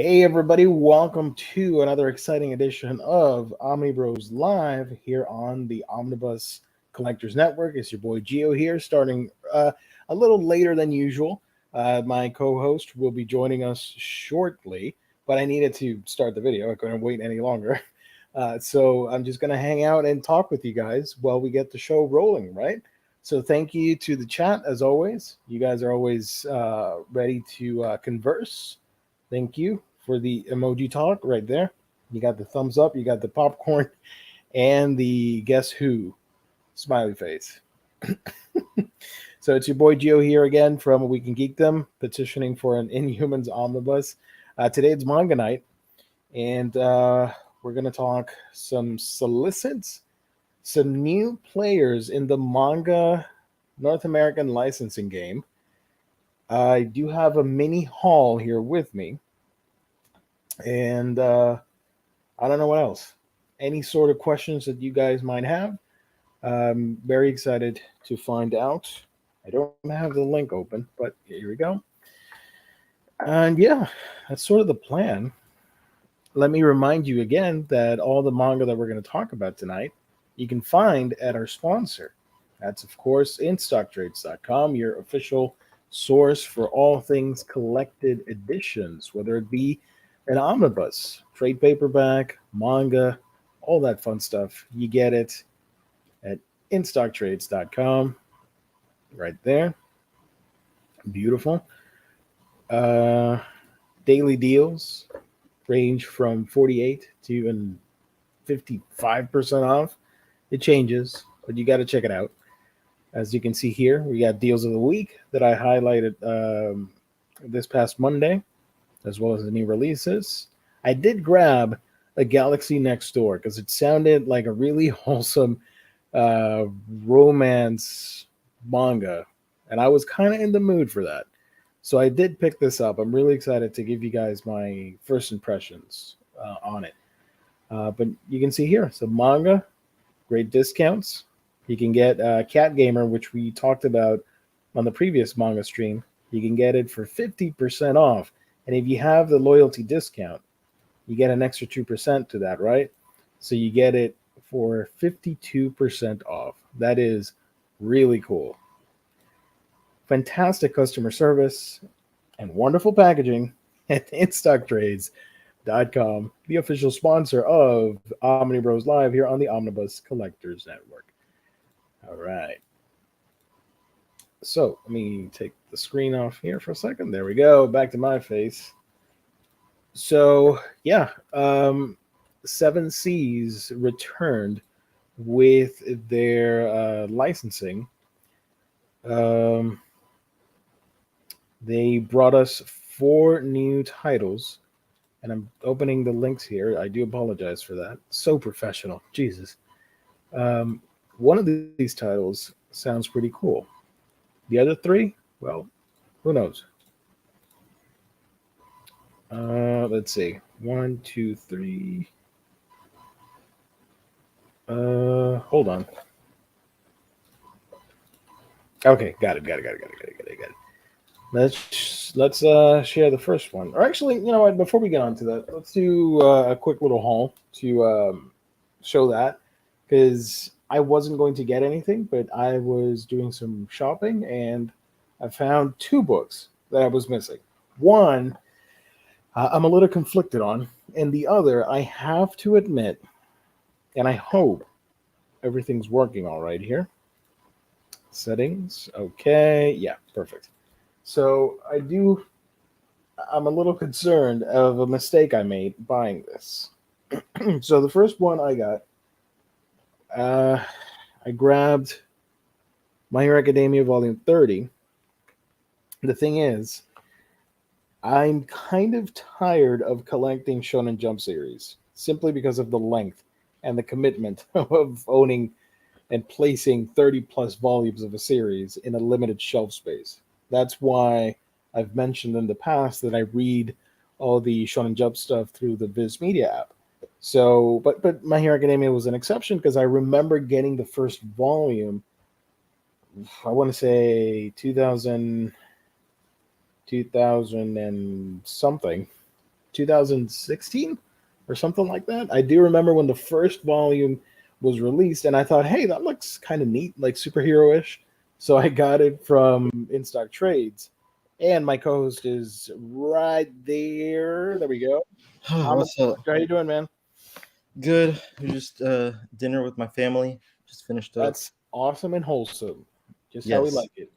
Hey everybody, welcome to another exciting edition of Omnibros Live here on the Omnibus Collectors Network. It's your boy Gio here, starting a little later than usual. My co-host will be joining us shortly, but I needed to start the video. I couldn't wait any longer. So I'm just going to hang out and talk with you guys while we get the show rolling, right? So thank you to the chat as always. You guys are always ready to converse. Thank you for the emoji talk right there. You got the thumbs up, you got the popcorn, and the guess who smiley face. So it's your boy Gio here again from We Can Geek Them, petitioning for an Inhumans omnibus. Today it's Manga night, and we're going to talk some solicits, some new players in the manga North American licensing game. I do have a mini haul here with me, and I don't know what else. Any sort of questions that you guys might have, I'm very excited to find out. I don't have the link open, but here we go. And yeah, that's sort of the plan. Let me remind you again that all the manga that we're going to talk about tonight, you can find at our sponsor. That's, of course, InStockTrades.com, your official source for all things collected editions, whether it be an omnibus, trade paperback, manga, all that fun stuff. You get it at InStockTrades.com right there. Beautiful. Uh, Daily deals range from 48 to even 55% off. It changes, but you got to check it out. As you can see here, we got deals of the week that I highlighted this past Monday, as well as the new releases. I did grab a Galaxy Next Door because it sounded like a really wholesome uh, romance manga, and I was kind of in the mood for that. So I did pick this up. I'm really excited to give you guys my first impressions on it. But you can see here, so manga, great discounts. You can get Cat Gamer, which we talked about on the previous manga stream. You can get it for 50% off. And if you have the loyalty discount, you get an extra 2% to that, right? So you get it for 52% off. That is really cool. Fantastic customer service and wonderful packaging at InStockTrades.com, the official sponsor of Omnibros Live here on the Omnibus Collectors Network. All right. So let me take the screen off here for a second. There we go. Back to my face. So yeah, Seven Seas returned with their licensing. Um, they brought us 4 new titles, and I'm opening the links here. I do apologize for that. So professional, Jesus. One of these titles sounds pretty cool. The other 3, well, who knows? Let's see. 1, 2, 3. Hold on. Okay, got it. Let's share the first one. Or actually, you know what? Before we get on to that, let's do a quick little haul to show that, because I wasn't going to get anything, but I was doing some shopping and I found 2 books that I was missing. One, I'm a little conflicted on, and the other, I have to admit, and I hope everything's working all right here. Settings, okay, yeah, perfect. So I'm a little concerned of a mistake I made buying this. So the first one I got, I grabbed My Hero Academia Volume 30. The thing is, I'm kind of tired of collecting Shonen Jump series simply because of the length and the commitment of owning and placing 30 plus volumes of a series in a limited shelf space. That's why I've mentioned in the past that I read all the Shonen Jump stuff through the Viz Media app. So, but My Hero Academia was an exception because I remember getting the first volume. I want to say 2000 and something. 2016 or something like that. I do remember when the first volume was released, and I thought, hey, that looks kind of neat, like superhero-ish. So I got it from In Stock Trades, and my co-host is right there. There we go. What's up? How you doing, man? Good. Just dinner with my family. Just finished up. That's awesome and wholesome, just how we Yes. like it.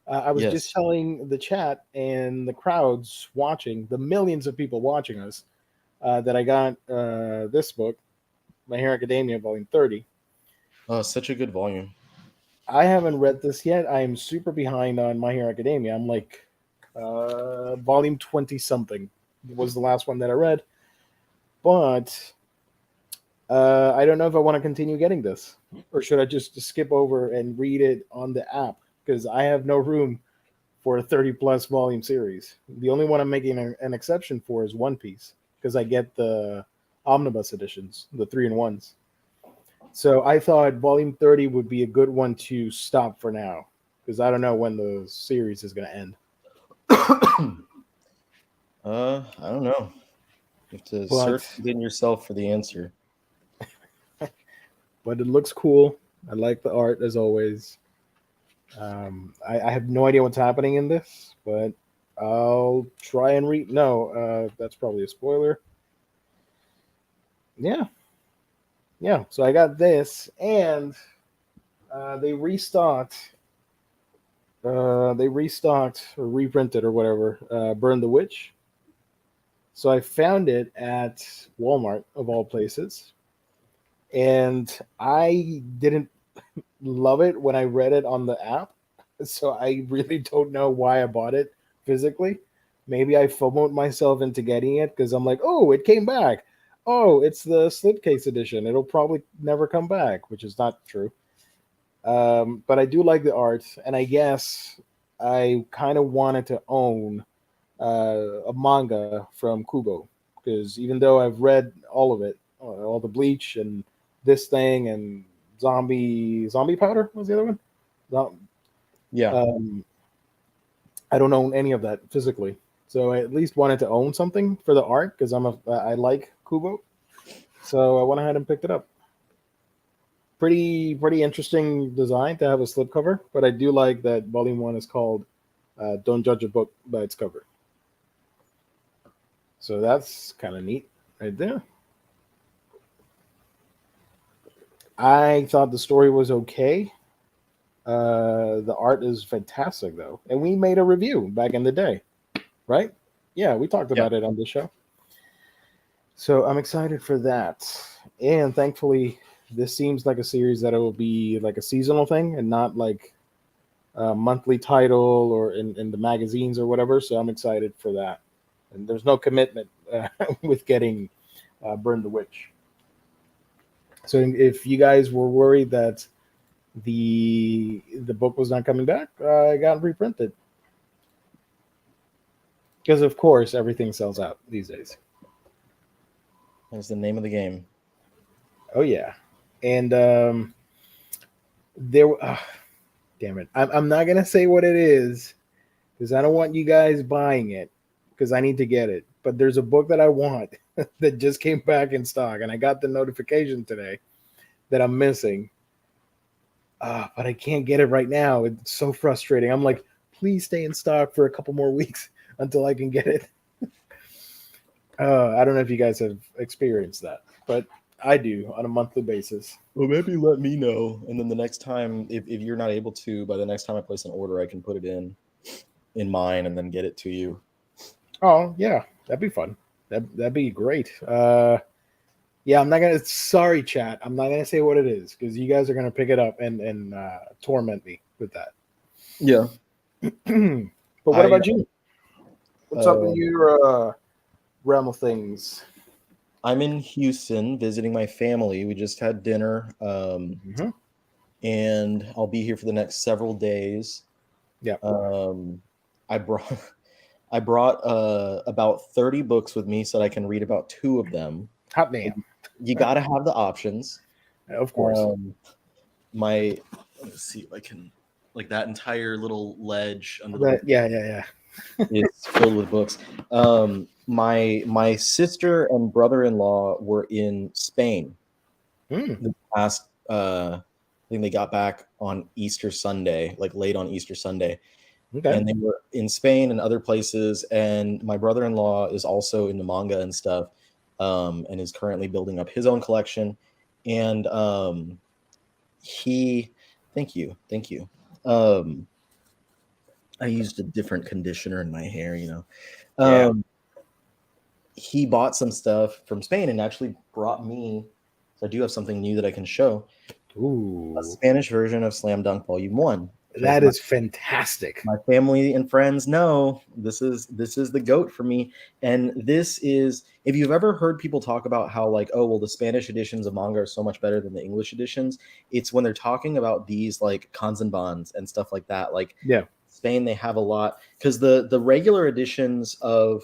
I was just Yes. telling the chat and the crowds watching, the millions of people watching us, that I got this book, My Hero Academia, Volume 30. Such a good volume. I haven't read this yet. I am super behind on My Hero Academia. I'm like volume 20 something was the last one that I read. But I don't know if I want to continue getting this, or should I just skip over and read it on the app, because I have no room for a 30 plus volume series. The only one I'm making an exception for is One Piece, because I get the omnibus editions, the 3-in-1s. So I thought volume 30 would be a good one to stop for now, because I don't know when the series is going to end. I don't know. You have to But search within yourself for the answer. but it looks cool. I like the art as always. I have no idea what's happening in this, but I'll try and read. No, that's probably a spoiler. Yeah, yeah. So I got this, and they restocked. They restocked or reprinted or whatever. Burn the Witch. So I found it at Walmart of all places, and I didn't love it when I read it on the app. So I really don't know why I bought it physically. Maybe I FOMOed myself into getting it because I'm like, oh, it came back. Oh, it's the slipcase edition. It'll probably never come back, which is not true. But I do like the art, and I guess I kind of wanted to own a manga from Kubo, because even though I've read all of it, all the Bleach and this thing and Zombie Powder was the other one. Yeah. Um, I don't own any of that physically, so I at least wanted to own something for the art because I like Kubo, so I went ahead and picked it up. Pretty interesting design to have a slipcover, but I do like that Volume 1 is called "Don't Judge a Book by Its Cover." So that's kind of neat right there. I thought the story was okay. The art is fantastic, though. And we made a review back in the day, right? Yeah, we talked about it on the show. So I'm excited for that. And thankfully, this seems like a series that it will be like a seasonal thing and not like a monthly title or in the magazines or whatever. So I'm excited for that. And there's no commitment with getting Burn the Witch. So if you guys were worried that the book was not coming back, I got reprinted. Because of course everything sells out these days. That's the name of the game. Oh yeah, and damn it, I'm not gonna say what it is because I don't want you guys buying it because I need to get it. But there's a book that I want that just came back in stock, and I got the notification today that I'm missing. But I can't get it right now. It's so frustrating. I'm like, please stay in stock for a couple more weeks until I can get it. I don't know if you guys have experienced that, but I do on a monthly basis. Well, maybe let me know, and then the next time, if you're not able to, by the next time I place an order, I can put it in mine and then get it to you. Oh yeah, that'd be fun. That'd be great. Yeah, I'm not gonna. Sorry, chat. I'm not gonna say what it is because you guys are gonna pick it up and torment me with that. Yeah. But what about you? What's up in your realm of things? I'm in Houston visiting my family. We just had dinner, and I'll be here for the next several days. Yeah. I brought about 30 books with me so that I can read about 2 of them. Hot damn. You got to have the options. Of course. Let's see if I can, like that entire little ledge under the. Yeah. It's filled with books. My sister and brother-in-law were in Spain Mm, the past. I think they got back on Easter Sunday, like late on Easter Sunday, okay. and they were in Spain and other places. And my brother-in-law is also into manga and stuff, and is currently building up his own collection. And he, thank you. Um, I used a different conditioner in my hair, you know. Yeah. Um, he bought some stuff from Spain and actually brought me. So I do have something new that I can show. A Ooh, Spanish version of Slam Dunk Volume One, because that is fantastic. my family and friends know this is the goat for me. And this is, if you've ever heard people talk about how like, oh well, the Spanish editions of manga are so much better than the English editions, it's when they're talking about these like kanzenbans and stuff like that. Like Yeah. Spain, they have a lot because the regular editions of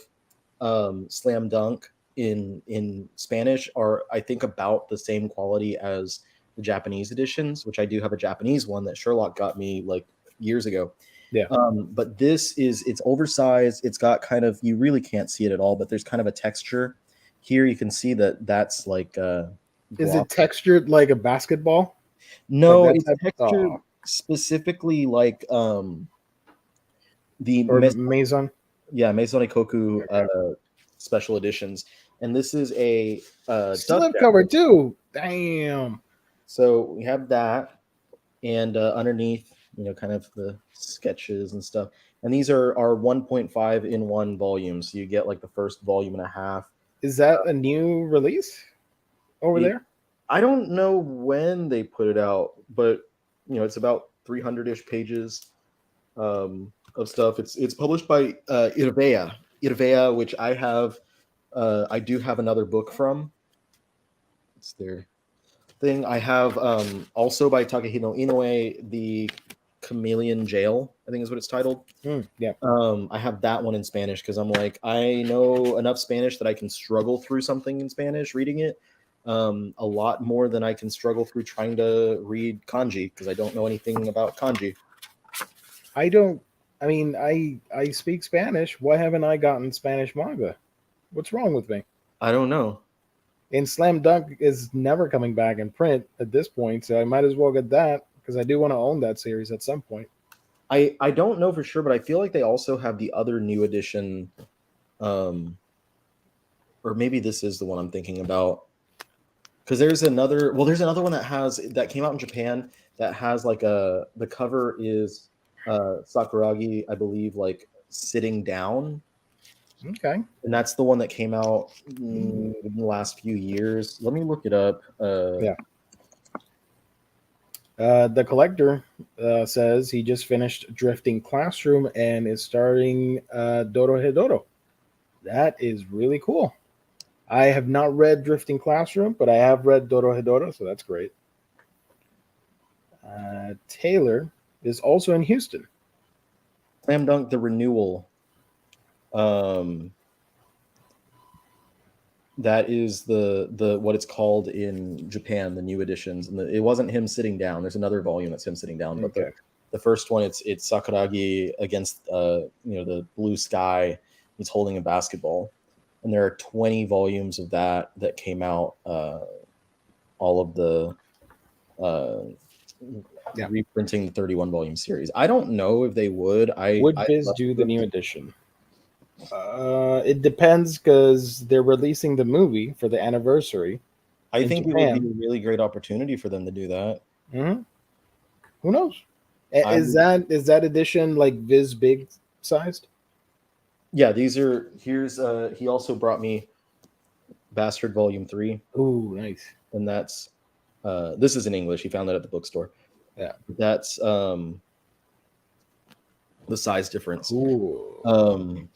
Slam Dunk in Spanish are, I think, about the same quality as the Japanese editions, which I do have a Japanese one that Sherlock got me like years ago. Yeah. But it's oversized. It's got kind of, you really can't see it at all, but there's kind of a texture here. You can see that that's like Is gloss. it textured like a basketball? Like No, that it's type? textured Oh, specifically like the or Maison? yeah, Meizone Koku Okay. special editions. And this is a dust Slipcover jacket. too. Damn. So we have that, and underneath, kind of the sketches and stuff. And these are 1.5 in one volume, so you get like the first volume and a half. Is that a new release over It, there? I don't know when they put it out, but it's about 300-ish pages of stuff. It's published by Irvea, which I have. I do have another book from. It's their thing. I have also by Takahito Inoue, the Chameleon Jail, I think is what it's titled. Yeah. I have that one in Spanish because I'm like, I know enough Spanish that I can struggle through something in Spanish reading it. A lot more than I can struggle through trying to read kanji because I don't know anything about kanji. I don't. I mean, I speak Spanish. Why haven't I gotten Spanish manga? What's wrong with me? I don't know. And Slam Dunk is never coming back in print at this point, so I might as well get that because I do want to own that series at some point. I don't know for sure, but I feel like they also have the other new edition, um, or maybe this is the one I'm thinking about. Because there's another one that came out in Japan that has like the cover is Sakuragi, I believe, like sitting down, Okay. and that's the one that came out Ooh. in the last few years. Let me look it up. Yeah. The collector says he just finished Drifting Classroom and is starting Dorohedoro. That is really cool. I have not read Drifting Classroom, but I have read Dorohedoro, so that's great. Taylor is also in Houston. Slam Dunk the renewal. Um, that is the what it's called in Japan, the new editions, and it wasn't him sitting down. There's another volume that's him sitting down, but Okay. the first one, it's Sakuragi against the blue sky. He's holding a basketball, and there are 20 volumes of that came out. All of the Yeah. reprinting the 31 volume series. I don't know if they would. Would I Viz love do the them. new edition? It depends because they're releasing the movie for the anniversary I in think it would be Japan. a really great opportunity for them to do that. Hmm. Who knows? I would Is that edition like Viz big sized? Yeah, here's he also brought me Bastard Volume 3, Ooh, nice. and that's this is in English. He found that at the bookstore. Yeah. That's the size difference. Cool. Um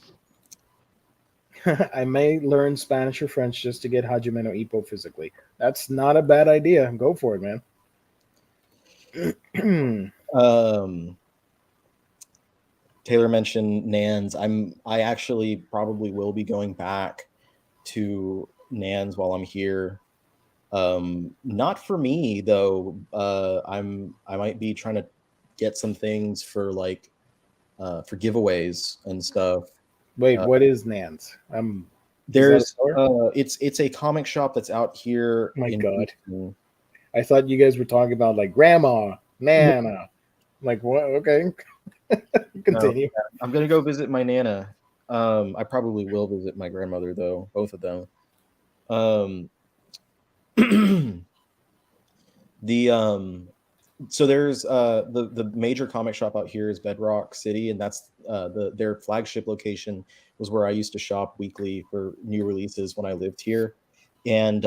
I may learn Spanish or French just to get Hajime no Ippo physically. That's not a bad idea. Go for it, man. um Taylor mentioned Nans. I actually probably will be going back to Nans while I'm here. Not for me though. I might be trying to get some things for like for giveaways and stuff. Wait, what is Nan's? There's it's a comic shop that's out here. My in God. Houston. I thought you guys were talking about like Grandma, Nana. Like what? Okay. Continue. No, I'm gonna go visit my Nana. I probably will visit my grandmother though, both of them. So there's the major comic shop out here is Bedrock City, and that's their flagship location was where I used to shop weekly for new releases when I lived here. And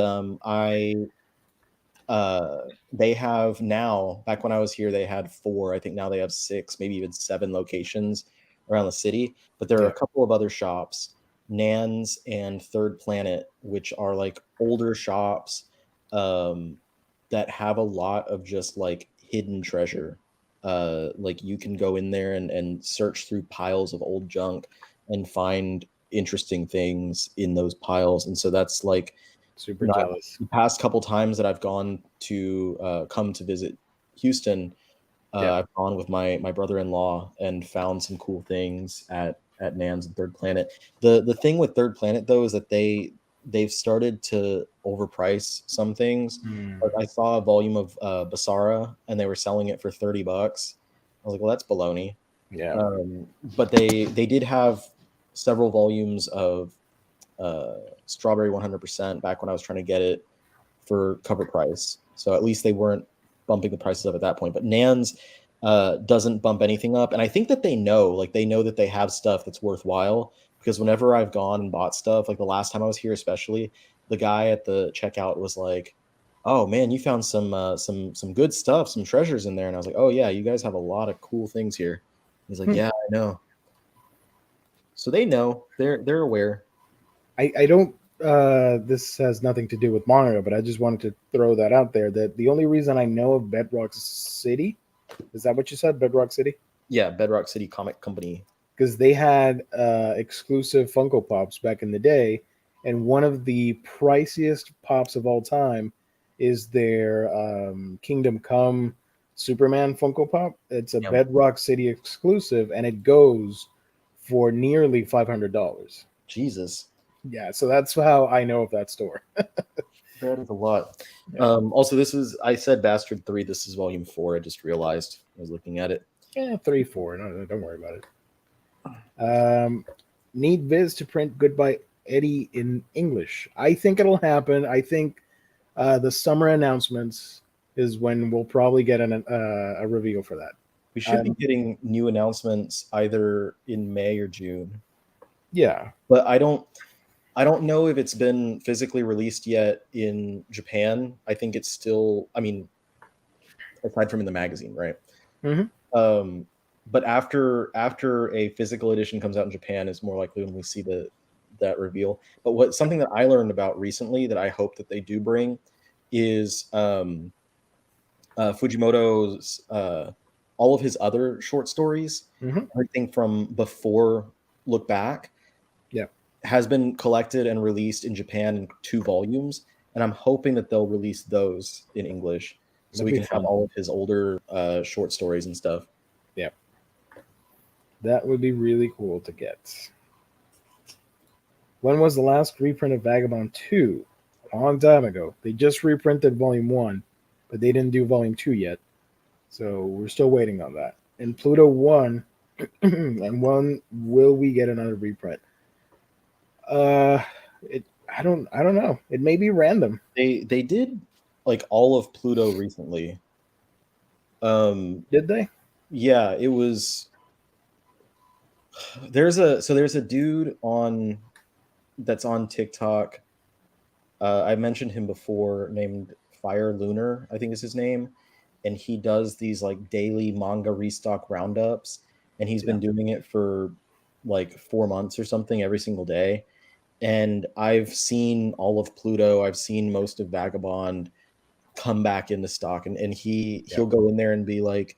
they have now, back when I was here, they had 4. I think now they have 6, maybe even 7 locations around the city. But there are a couple of other shops, Nan's and Third Planet, which are like older shops that have a lot of just like hidden treasure. Like you can go in there and search through piles of old junk and find interesting things in those piles. And so that's like, super jealous. The past couple times that I've gone to come to visit Houston, I've gone with my brother-in-law and found some cool things at Nan's and Third Planet. The thing with Third Planet though is that they've started to overprice some things. Like I saw a volume of Basara and they were selling it for $30. I was like, well, that's baloney. Yeah. But they did have several volumes of Strawberry 100% back when I was trying to get it for cover price. So at least they weren't bumping the prices up at that point. But Nan's doesn't bump anything up. And I think that they know that they have stuff that's worthwhile, because whenever I've gone and bought stuff, like the last time I was here, especially, the guy at the checkout was like, "Oh man, you found some good stuff, some treasures in there." And I was like, "Oh yeah, you guys have a lot of cool things here." He's like, "Yeah, I know." So they know, they're aware. I don't this has nothing to do with manga, but I just wanted to throw that out there, that the only reason I know of Bedrock City, is that what you said? Bedrock City? Yeah, Bedrock City Comic Company. Because they had exclusive Funko Pops back in the day, and one of the priciest pops of all time is their Kingdom Come Superman Funko Pop. It's a Bedrock City exclusive, and it goes for nearly $500. Jesus. Yeah, so that's how I know of that store. That is a lot. Yeah. Also, I said Bastard 3. This is volume 4. I just realized I was looking at it. Yeah, 3, 4. No, don't worry about it. Need Viz to print Goodbye Eddie in English. I think it'll happen. I think the summer announcements is when we'll probably get a reveal for that. We should be getting new announcements either in May or June. Yeah. But I don't know if it's been physically released yet in Japan. I think it's still, I mean, aside from in the magazine, right? Mm-hmm. But after a physical edition comes out in Japan is more likely when we see that reveal. But something that I learned about recently that I hope that they do bring is Fujimoto's all of his other short stories, everything from before Look Back, has been collected and released in Japan in 2 volumes, and I'm hoping that they'll release those in English so we can have all of his older short stories and stuff. Yeah, that would be really cool to get. When was the last reprint of Vagabond 2? A long time ago. They just reprinted Volume 1, but they didn't do Volume 2 yet, so we're still waiting on that. And Pluto 1, and when will we get another reprint? I don't know. It may be random. They did like all of Pluto recently. Did they? Yeah, it was. There's a dude that's on TikTok. I mentioned him before, named Fire Lunar, I think is his name, and he does these like daily manga restock roundups, and he's been doing it for like 4 months or something every single day. And I've seen all of Pluto. I've seen most of Vagabond come back into stock, and he'll go in there and be like,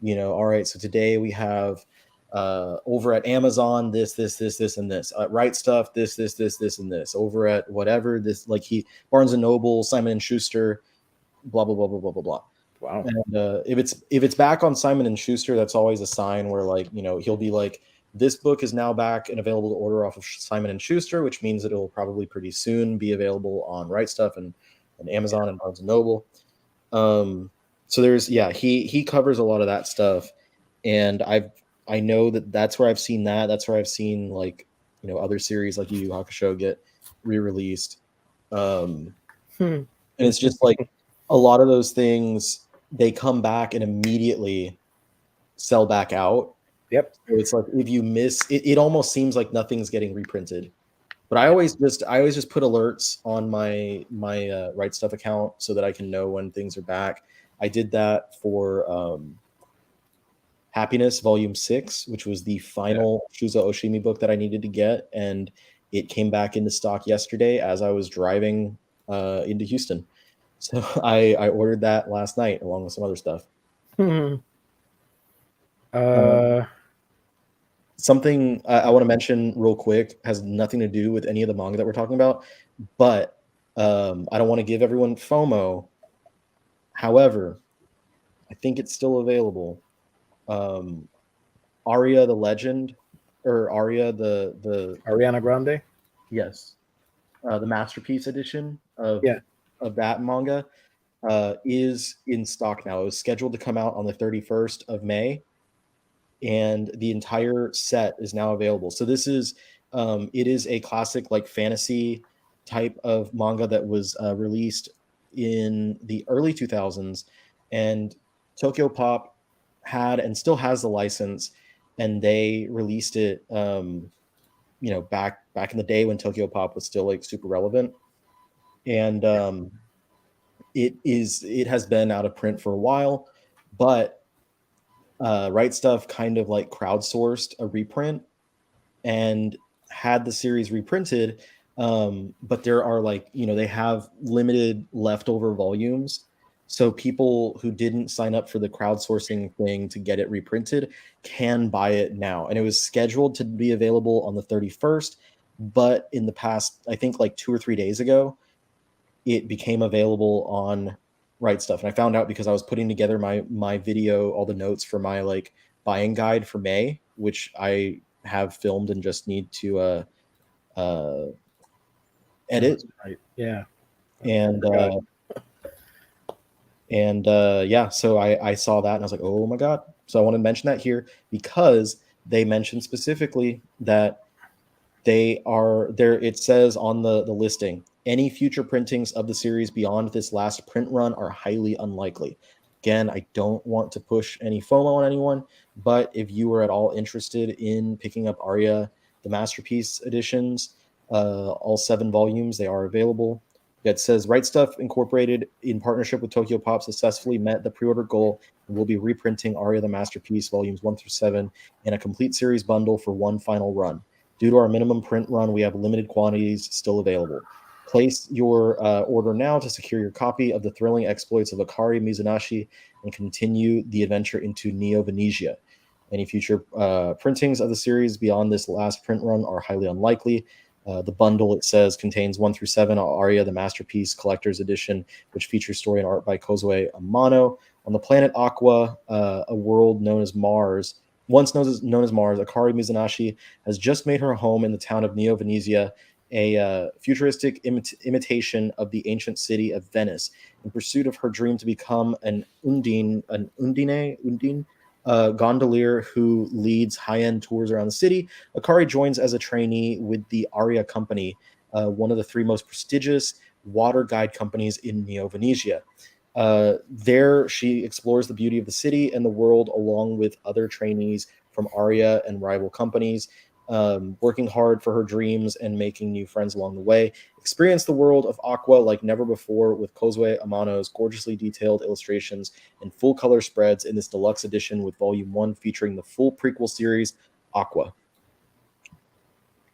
all right, so today we have over at Amazon this and this, Right Stuff this and this, over at whatever this, like Barnes and Noble, Simon and Schuster, blah blah blah blah blah blah blah. Wow. And if it's back on Simon and Schuster, that's always a sign where, like, you know, he'll be like, this book is now back and available to order off of Simon and Schuster, which means that it'll probably pretty soon be available on Right Stuff and Amazon and Barnes and Noble. So there's, yeah, he covers a lot of that stuff, and I know that that's where I've seen that. That's where I've seen, like, you know, other series like Yu Yu Hakusho get re-released. And it's just like a lot of those things, they come back and immediately sell back out. Yep. So it's like if you miss it, it almost seems like nothing's getting reprinted. But I always just put alerts on my Right Stuff account so that I can know when things are back. I did that for Happiness Volume 6, which was the final Shuzo Oshimi book that I needed to get, and it came back into stock yesterday as I was driving into Houston. So I ordered that last night along with some other stuff. Something I want to mention real quick has nothing to do with any of the manga that we're talking about, but I don't want to give everyone FOMO. However, I think it's still available. Aria the Legend, or Aria the Ariana Grande. yes, the Masterpiece edition of Yeah. that manga is in stock now. It was scheduled to come out on the 31st of May, and the entire set is now available. So this is it is a classic, like, fantasy type of manga that was released in the early 2000s, and Tokyo Pop had and still has the license, and they released it you know, back in the day when Tokyo Pop was still, like, super relevant. And it has been out of print for a while, but Right Stuff kind of, like, crowdsourced a reprint and had the series reprinted. But there are, like, you know, they have limited leftover volumes. So people who didn't sign up for the crowdsourcing thing to get it reprinted can buy it now. And it was scheduled to be available on the 31st. But in the past, I think like 2 or 3 days ago, it became available on Right Stuff. And I found out because I was putting together my video, all the notes for my, like, buying guide for May, which I have filmed and just need to edit. Right. Yeah. And yeah, so I saw that and I was like, oh my god. So I want to mention that here because they mentioned specifically that they are there. It says on the listing, any future printings of the series beyond this last print run are highly unlikely. Again, I don't want to push any FOMO on anyone, but if you are at all interested in picking up Aria, the Masterpiece editions, all 7 volumes, they are available. It says Right Stuff Incorporated, in partnership with Tokyo Pop, successfully met the pre-order goal and will be reprinting Aria the Masterpiece volumes 1 through 7 in a complete series bundle for one final run. Due to our minimum print run, we have limited quantities still available. Place your order now to secure your copy of the thrilling exploits of Akari Mizunashi and continue the adventure into Neo-Venetia. Any future printings of the series beyond this last print run are highly unlikely. The bundle, it says, contains 1 through 7 Aria, the Masterpiece Collector's Edition, which features story and art by Kozue Amano. On the planet Aqua, a world known as Mars, once known as Mars, Akari Mizunashi has just made her home in the town of Neo-Venetia, a futuristic imitation of the ancient city of Venice. In pursuit of her dream to become an undine gondolier who leads high-end tours around the city, Akari joins as a trainee with the Aria Company, one of the 3 most prestigious water guide companies in Neo-Venetia. There, she explores the beauty of the city and the world along with other trainees from Aria and rival companies, working hard for her dreams and making new friends along the way. Experience the world of Aqua like never before with Kozue Amano's gorgeously detailed illustrations and full color spreads in this deluxe edition with Volume 1 featuring the full prequel series, Aqua.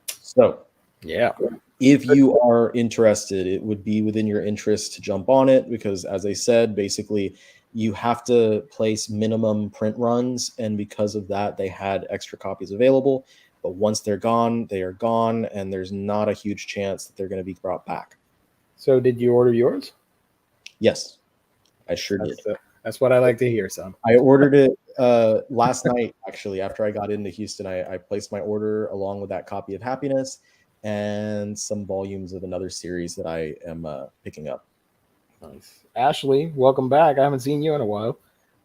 So, yeah, if you are interested, it would be within your interest to jump on it because, as I said, basically you have to place minimum print runs, and because of that, they had extra copies available. But once they're gone, they are gone, and there's not a huge chance that they're going to be brought back. So did you order yours? Yes, I sure did. That's what I like to hear, son. I ordered it last night, actually. After I got into Houston, I placed my order along with that copy of Happiness and some volumes of another series that I am picking up. Nice. Ashley, welcome back. I haven't seen you in a while.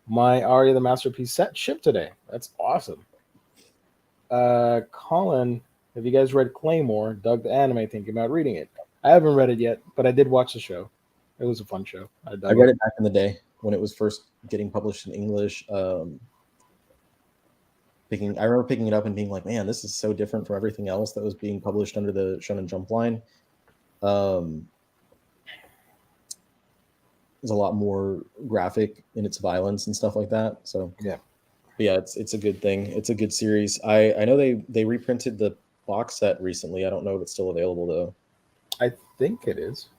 My Aria the Masterpiece set shipped today. That's awesome. Colin, have you guys read Claymore? Dug the anime, thinking about reading it. I haven't read it yet, but I did watch the show. It was a fun show. I read it back in the day when it was first getting published in English. I remember picking it up and being like, man, this is so different from everything else that was being published under the Shonen Jump line. It was a lot more graphic in its violence and stuff like that. So yeah, but yeah, it's a good thing. It's a good series. I know they reprinted the box set recently. I don't know if it's still available though. I think it is.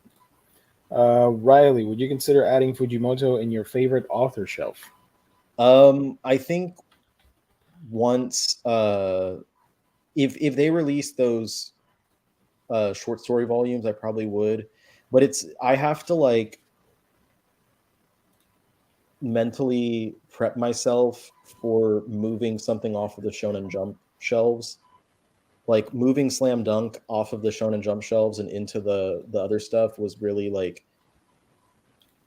Riley, would you consider adding Fujimoto in your favorite author shelf? I think once if they release those short story volumes, I probably would. But I have to like mentally prep myself for moving something off of the Shonen Jump shelves. Like moving Slam Dunk off of the Shonen Jump shelves and into the other stuff was really like,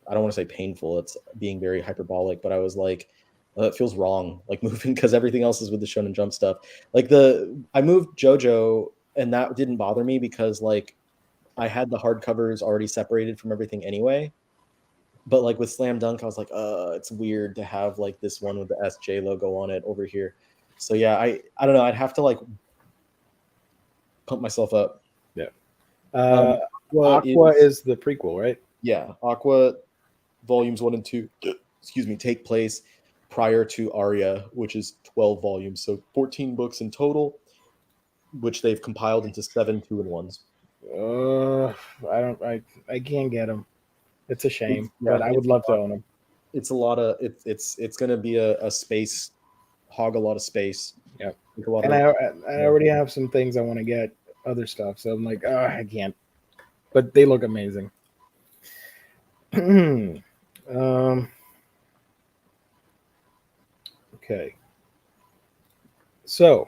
I don't want to say painful. It's being very hyperbolic, but I was like, it feels wrong, like moving, because everything else is with the Shonen Jump stuff. Like I moved JoJo, and that didn't bother me because like I had the hardcovers already separated from everything anyway. But like with Slam Dunk, I was like, it's weird to have like this one with the SJ logo on it over here. So yeah, I don't know. I'd have to like pump myself up. Yeah. Aqua is the prequel, right? Yeah, Aqua volumes 1 and 2, excuse me, take place prior to Aria, which is 12 volumes, so 14 books in total, which they've compiled into 7 2-in-1s. I can't get them. It's a shame, but I would love to own them. It's a lot of it's going to be a space hog, a lot of space. Yeah, and I already have some things I want to get, other stuff, so I'm like, I can't. But they look amazing. Okay. So,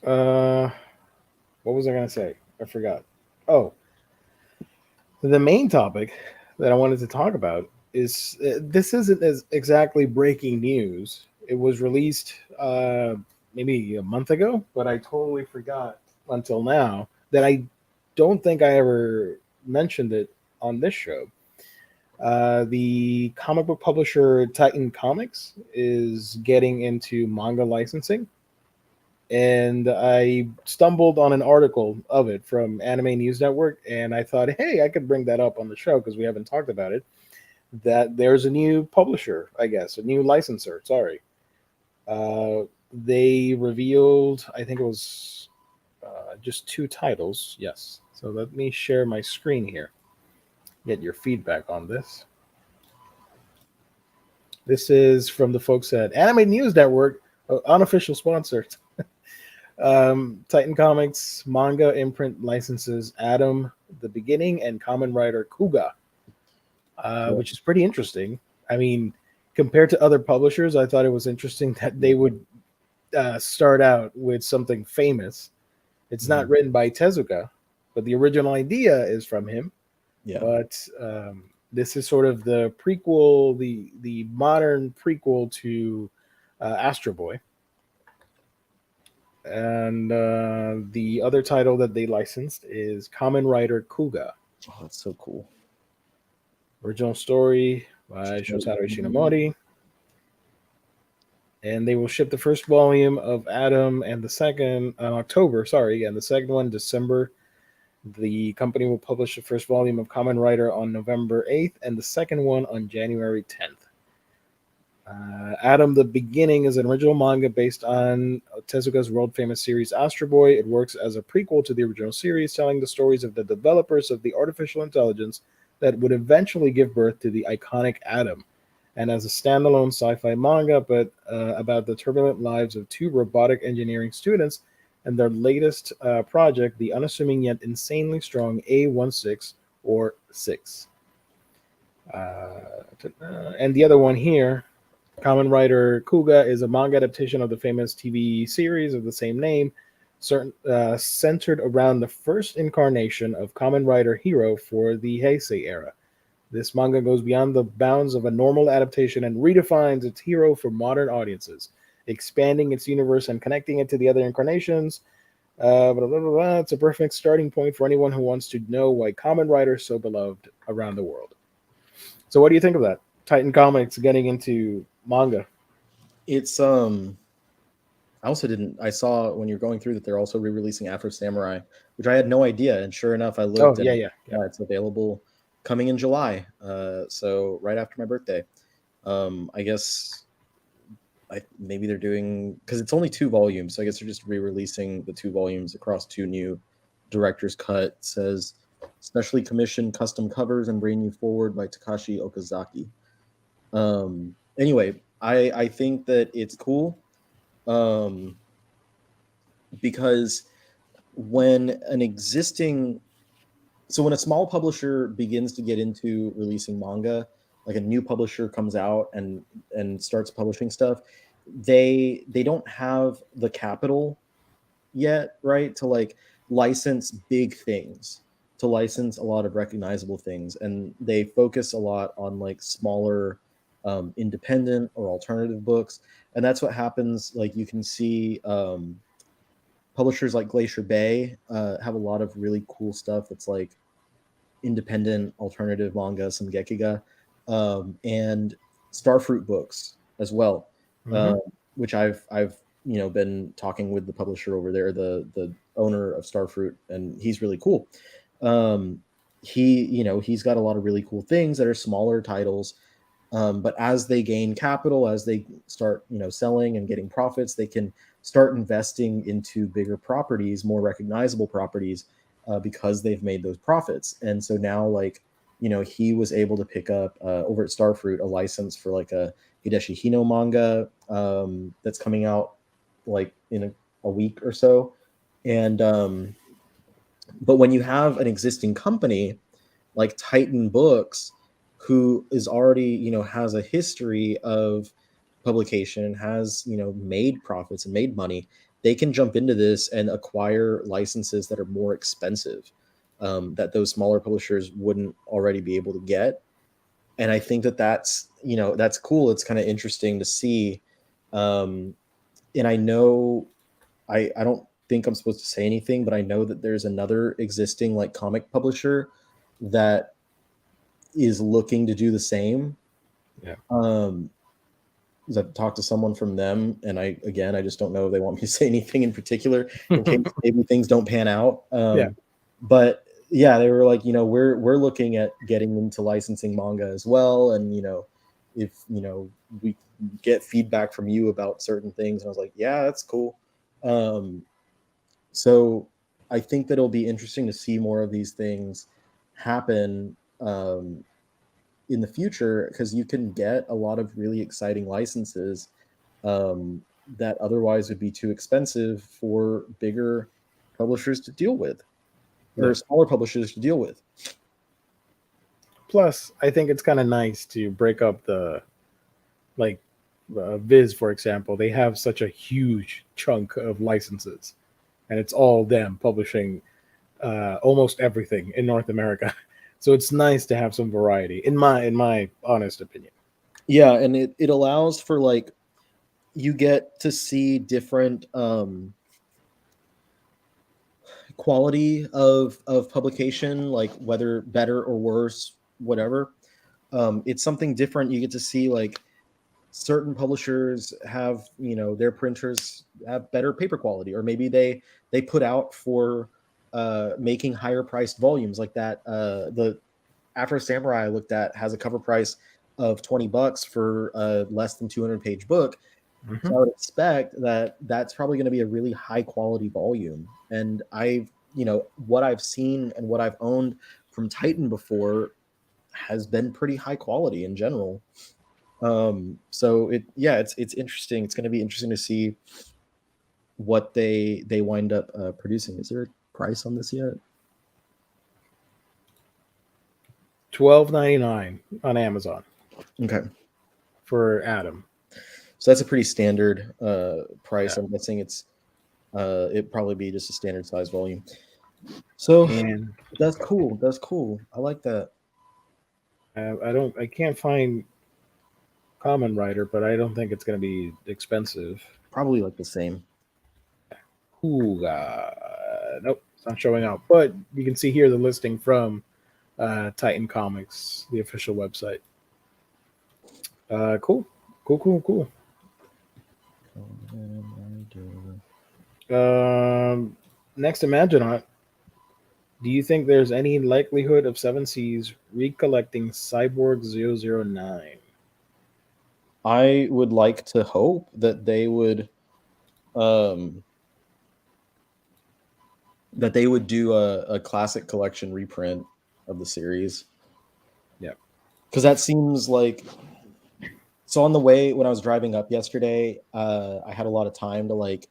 what was I going to say? I forgot. Oh, the main topic that I wanted to talk about is this isn't as exactly breaking news. It was released maybe a month ago, but I totally forgot until now that I don't think I ever mentioned it on this show. The comic book publisher Titan Comics is getting into manga licensing. And I stumbled on an article of it from Anime News Network, and I thought, hey, I could bring that up on the show because we haven't talked about it. That there's a new publisher, I guess, a new licensor. Sorry. They revealed, I think it was just 2 titles. Yes. So let me share my screen here. Get your feedback on this. This is from the folks at Anime News Network, unofficial sponsor. Titan Comics manga imprint licenses Adam the Beginning and Kamen Rider Kuga, which is pretty interesting. I mean, compared to other publishers, I thought it was interesting that they would start out with something famous. It's not written by Tezuka, but the original idea is from him. Yeah. But this is sort of the prequel, the modern prequel to Astro Boy. And the other title that they licensed is Kamen Rider Kuga. Oh, that's so cool. Original story by Shotaro Ishinomori. And they will ship the first volume of Adam and the second on October. Sorry, and the second one December. The company will publish the first volume of Kamen Rider on November 8th and the second one on January 10th. Adam the Beginning is an original manga based on Tezuka's world-famous series Astro Boy. It works as a prequel to the original series, telling the stories of the developers of the artificial intelligence that would eventually give birth to the iconic Adam, and as a standalone sci-fi manga, but about the turbulent lives of 2 robotic engineering students and their latest project, the unassuming yet insanely strong A16 or 6. And the other one here, Kamen Rider Kuga, is a manga adaptation of the famous TV series of the same name, centered around the first incarnation of Kamen Rider Hero for the Heisei era. This manga goes beyond the bounds of a normal adaptation and redefines its hero for modern audiences, expanding its universe and connecting it to the other incarnations. Blah, blah, blah, blah. It's a perfect starting point for anyone who wants to know why Kamen Rider is so beloved around the world. So, what do you think of that? Titan Comics getting into manga. It's I also didn't. I saw when you're going through that they're also re-releasing Afro Samurai, which I had no idea. And sure enough, I Oh, looked yeah, and yeah, yeah. yeah, it's available coming in July. So right after my birthday. I guess maybe they're doing because it's only 2 volumes. So I guess they're just re-releasing the 2 volumes across 2 new director's cut. It says specially commissioned custom covers and bring you forward by Takashi Okazaki. Anyway, I think that it's cool. Um, because when an existing when a small publisher begins to get into releasing manga, like a new publisher comes out and starts publishing stuff, they don't have the capital yet, right, to like license big things, to license a lot of recognizable things, and they focus a lot on like smaller independent or alternative books. And that's what happens. Like you can see publishers like Glacier Bay have a lot of really cool stuff that's like independent alternative manga, some Gekiga, and Starfruit books as well, Mm-hmm. uh, which I've been talking with the publisher over there, the owner of Starfruit, and he's really cool. Um, he's got a lot of really cool things that are smaller titles, but as they gain capital, as they start selling and getting profits, they can start investing into bigger properties, more recognizable properties, because they've made those profits. And so now, like, he was able to pick up over at Starfruit a license for like a Hideshi Hino manga that's coming out like in a week or so. And but when you have an existing company like Titan Books, who is already, has a history of publication, has, made profits and made money, they can jump into this and acquire licenses that are more expensive, that those smaller publishers wouldn't already be able to get. And I think that that's cool. It's kind of interesting to see. And I know I don't think I'm supposed to say anything, but I know that there's another existing like comic publisher that is looking to do the same. Yeah. Um, 'Cause I've talked to someone from them, and I just don't know if they want me to say anything in particular in case maybe things don't pan out. Yeah. But yeah, they were like, we're looking at getting into licensing manga as well, and if we get feedback from you about certain things, and I was like, yeah, that's cool. Um, so I think that it'll be interesting to see more of these things happen in the future, because you can get a lot of really exciting licenses that otherwise would be too expensive for bigger publishers to deal with, or Yeah. smaller publishers to deal with. Plus, I think it's kind of nice to break up the like Viz, for example. They have such a huge chunk of licenses, and it's all them publishing almost everything in North America. So it's nice to have some variety, in my honest opinion. Yeah, and it allows for like you get to see different quality of publication, like whether better or worse, whatever. It's something different. You get to see like certain publishers have, their printers have better paper quality, or maybe they put out for making higher priced volumes, like that the Afro Samurai I looked at has a cover price of $20 for a less than 200-page book. Hmm. So I would expect that that's probably going to be a really high quality volume. And what I've seen and what I've owned from Titan before has been pretty high quality in general. So it's interesting. It's going to be interesting to see what they wind up producing. Is there a price on this yet? $12.99 on Amazon Okay. for Adam. So that's a pretty standard price. Yeah. I'm guessing it'd probably be just a standard size volume. So And that's cool. That's cool. I like that. I can't find Common Writer, but I don't think it's going to be expensive. Probably like the same. Ooh, nope, it's not showing up. But you can see here the listing from Titan Comics, the official website. Cool. Next, Imaginaut. Do you think there's any likelihood of Seven Seas recollecting Cyborg 009? I would like to hope that they would um do a classic collection reprint of the series. Yeah. Because that seems like, so on the way when I was driving up yesterday, I had a lot of time to like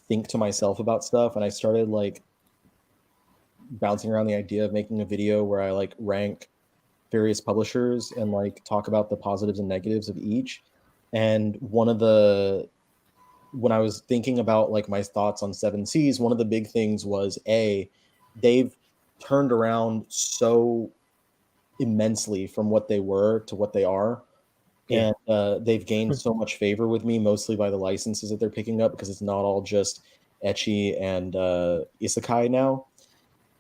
think to myself about stuff, and I started like bouncing around the idea of making a video where I like rank various publishers and like talk about the positives and negatives of each. And when I was thinking about like my thoughts on Seven Seas, one of the big things was they've turned around so immensely from what they were to what they are. Yeah. And they've gained so much favor with me, mostly by the licenses that they're picking up, because it's not all just ecchi and isekai now.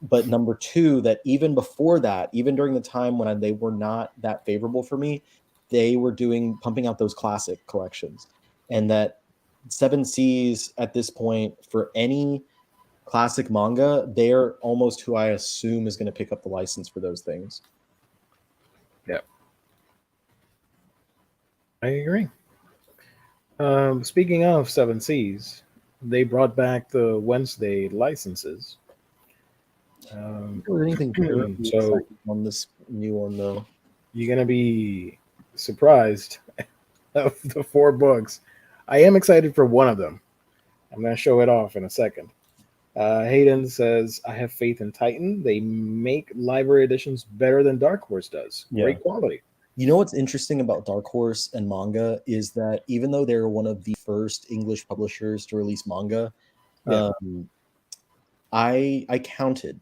But number two, that even before that, even during the time when they were not that favorable for me, they were pumping out those classic collections. And that Seven Seas at this point, for any classic manga, they're almost who I assume is going to pick up the license for those things. Yeah. I agree. Speaking of Seven Seas, they brought back the Wednesday licenses. Was anything terribly So exciting on this new one though? you're gonna be surprised of the 4 books. I am excited for one of them. I'm gonna show it off in a second. Hayden says, "I have faith in Titan. They make library editions better than Dark Horse does. Great quality." You know what's interesting about Dark Horse and manga is that even though they're one of the first English publishers to release manga, Yeah. I counted,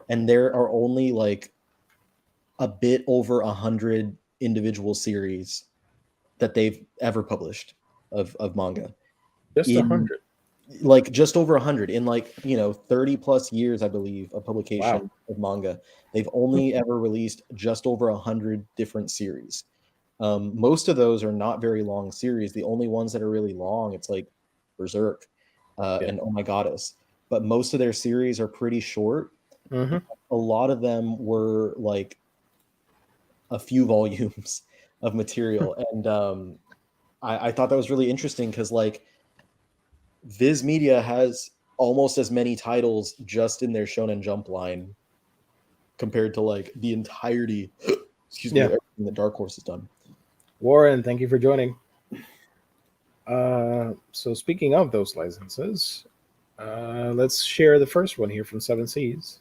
and there are only like a bit over 100 individual series that they've ever published of manga. Just In 100. like just over 100 in like 30 plus years, I believe, of publication Wow. of manga. They've only ever released just over 100 different series. Most of those are not very long series. The only ones that are really long, it's like Berserk and Oh My Goddess. But most of their series are pretty short. Mm-hmm. A lot of them were like a few volumes of material. And I thought that was really interesting because like Viz Media has almost as many titles just in their Shonen Jump line compared to like the entirety, excuse me, of everything that Dark Horse has done. Warren, thank you for joining. So speaking of those licenses, let's share the first one here from Seven Seas.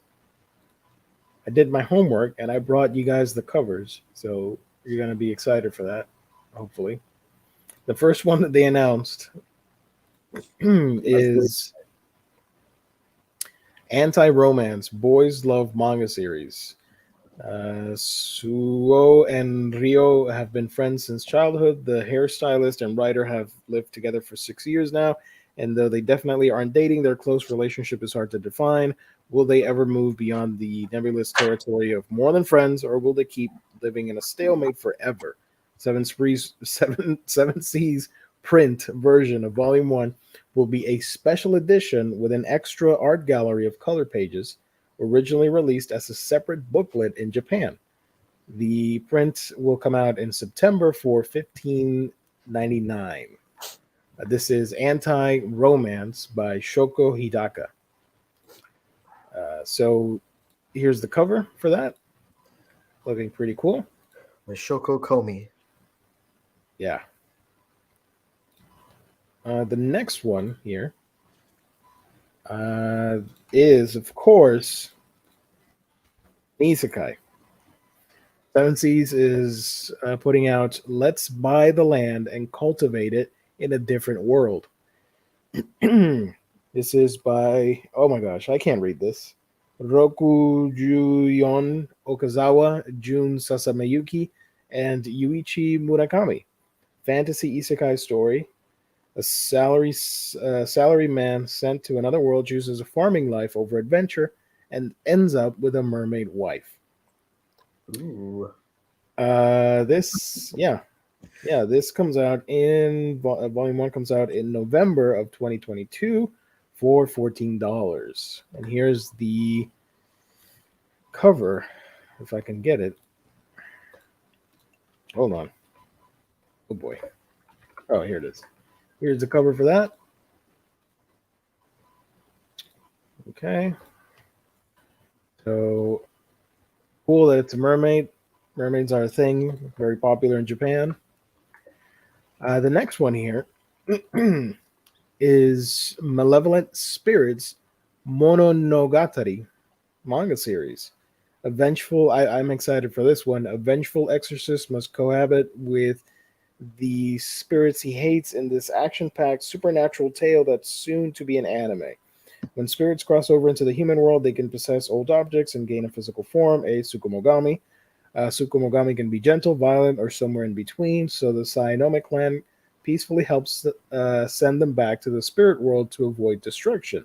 I did my homework and I brought you guys the covers, so you're going to be excited for that, hopefully. The first one that they announced is Anti-Romance Boys Love Manga Series. Suo and Rio have been friends since childhood. The hairstylist and writer have lived together for 6 years now, and though they definitely aren't dating, their close relationship is hard to define. Will they ever move beyond the nebulous territory of more than friends, or will they keep living in a stalemate forever? Seven Seas print version of Volume 1 will be a special edition with an extra art gallery of color pages, originally released as a separate booklet in Japan. The print will come out in September for $15.99. This is Anti-Romance by Shoko Hidaka. So here's the cover for that. Looking pretty cool. The Shoko Komi. Yeah. The next one here is, of course, Isekai. Seven Seas is putting out Let's Buy the Land and Cultivate It in a Different World. This is by, oh my gosh, I can't read this. Rokujuyon Okazawa, Jun Sasamayuki, and Yuichi Murakami. Fantasy isekai story. A salary man sent to another world chooses a farming life over adventure and ends up with a mermaid wife. Ooh. This comes out in volume 1 comes out in November of 2022 for $14. And here's the cover, if I can get it. Hold on. Oh boy. Oh, here it is. Here's the cover for that. Okay. So cool that it's a mermaid. Mermaids are a thing, very popular in Japan. The next one here is Malevolent Spirits Mononogatari manga series. I'm excited for this one. A vengeful exorcist must cohabit with the spirits he hates in this action-packed supernatural tale that's soon to be an anime. When spirits cross over into the human world, they can possess old objects and gain a physical form, a Tsukumogami. Tsukumogami can be gentle, violent, or somewhere in between, so the Sainome clan peacefully helps send them back to the spirit world to avoid destruction.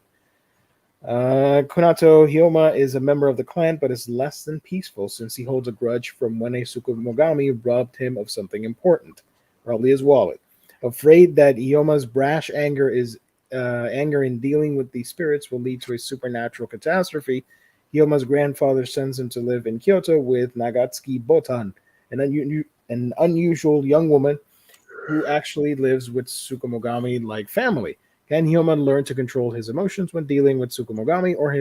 Kunato Hyoma is a member of the clan, but is less than peaceful since he holds a grudge from when a Tsukumogami robbed him of something important, probably his wallet. Afraid that Hyoma's brash anger in dealing with the spirits will lead to a supernatural catastrophe, Hyoma's grandfather sends him to live in Kyoto with Nagatsuki Botan, an unusual young woman who actually lives with Tsukumogami-like family. Can Hyoma learn to control his emotions when dealing with Tsukumogami, or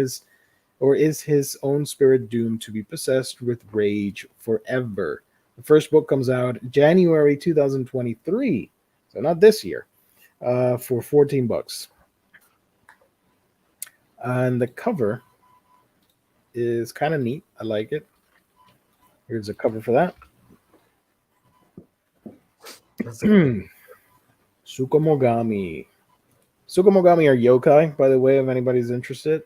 is his own spirit doomed to be possessed with rage forever? The first book comes out January 2023, so not this year, for $14. And the cover is kind of neat. I like it. Here's a cover for that. Tsukumogami. Tsukumogami are yokai, by the way, if anybody's interested.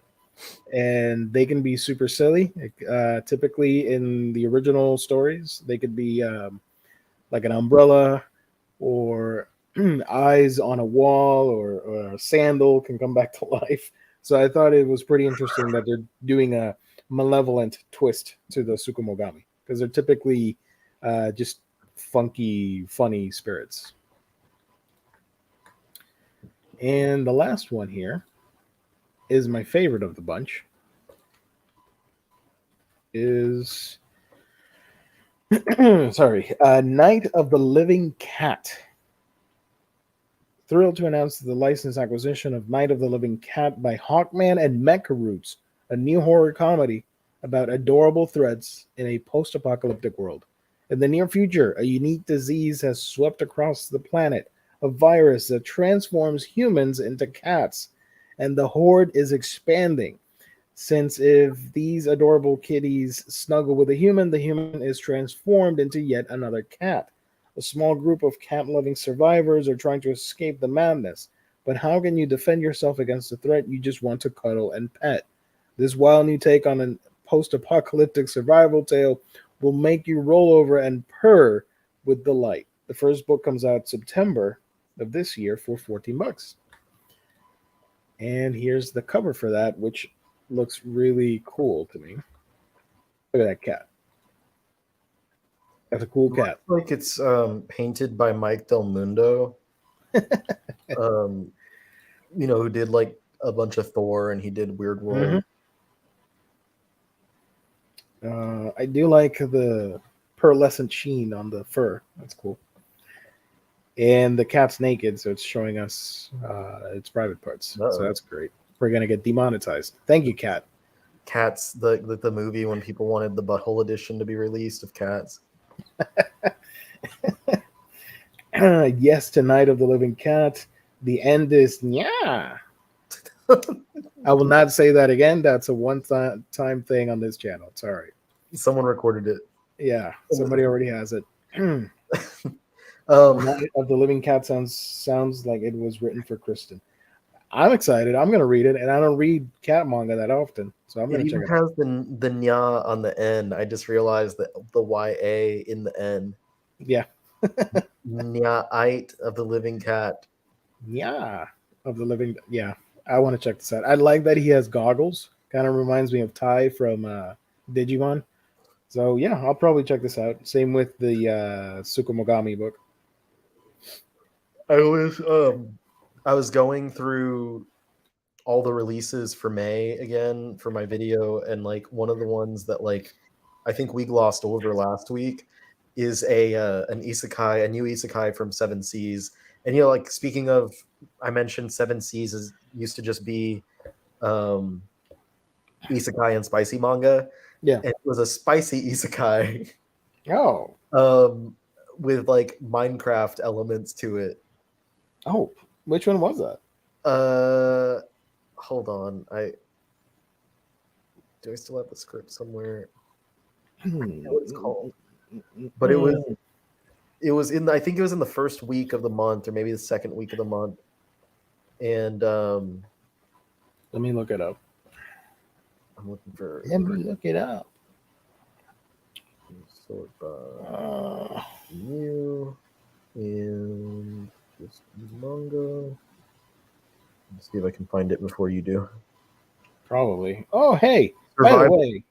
And they can be super silly. Typically, in the original stories, they could be like an umbrella or eyes on a wall or a sandal can come back to life. So I thought it was pretty interesting that they're doing a malevolent twist to the Tsukumogami because they're typically just funky, funny spirits. And the last one here is my favorite of the bunch. Is Night of the Living Cat. Thrilled to announce the license acquisition of Night of the Living Cat by Hawkman and Mecha Roots, a new horror comedy about adorable threads in a post-apocalyptic world. In the near future, a unique disease has swept across the planet, a virus that transforms humans into cats, and the horde is expanding. Since if these adorable kitties snuggle with the human is transformed into yet another cat. A small group of cat-loving survivors are trying to escape the madness, but how can you defend yourself against a threat you just want to cuddle and pet? This wild new take on a post-apocalyptic survival tale will make you roll over and purr with delight. The first book comes out September of this year for $14. And here's the cover for that, which looks really cool to me. Look at that cat. That's a cool cat. Like it's painted by Mike Del Mundo. Who did like a bunch of Thor and he did Weird World. I do like the pearlescent sheen on the fur. That's cool. And the cat's naked, so it's showing us its private parts. Uh-oh. So that's great. We're gonna get demonetized. Thank you, Cat. Cats, the movie when people wanted the butthole edition to be released of Cats. Yes, to Night of the Living Cat. The end is yeah. I will not say that again. That's a one-time thing on this channel. It's all right. Someone recorded it. Yeah, somebody already has it. Um, Night of the Living Cat sounds like it was written for Kristen. I'm excited. I'm gonna read it, and I don't read cat manga that often, so I'm it gonna check even it out. has the nya on the end. I just realized that the ya in the end. Yeah, Nya'ite of the living cat. yeah, of the Living. Yeah, I want to check this out. I like that he has goggles. Kind of reminds me of Tai from Digimon. So yeah, I'll probably check this out. Same with the Tsukumogami book. I was I was going through all the releases for May again for my video, and like one of the ones that like I think we glossed over last week is a an isekai, a new isekai from Seven Seas. And you know, like speaking of, I mentioned Seven Seas is used to just be um isekai and spicy manga. Yeah. And it was a spicy isekai Oh. um with like Minecraft elements to it. Oh. Which one was that? Uh hold on. I still have the script somewhere? I forget what it's called. But it was in the, I think it was in the first week of the month or maybe the second week of the month. And Let me look it up. I'm looking for Let me look it up. sort by Uh, new and just manga. Let's see if I can find it before you do. Probably. Oh, hey. By the Survival, way,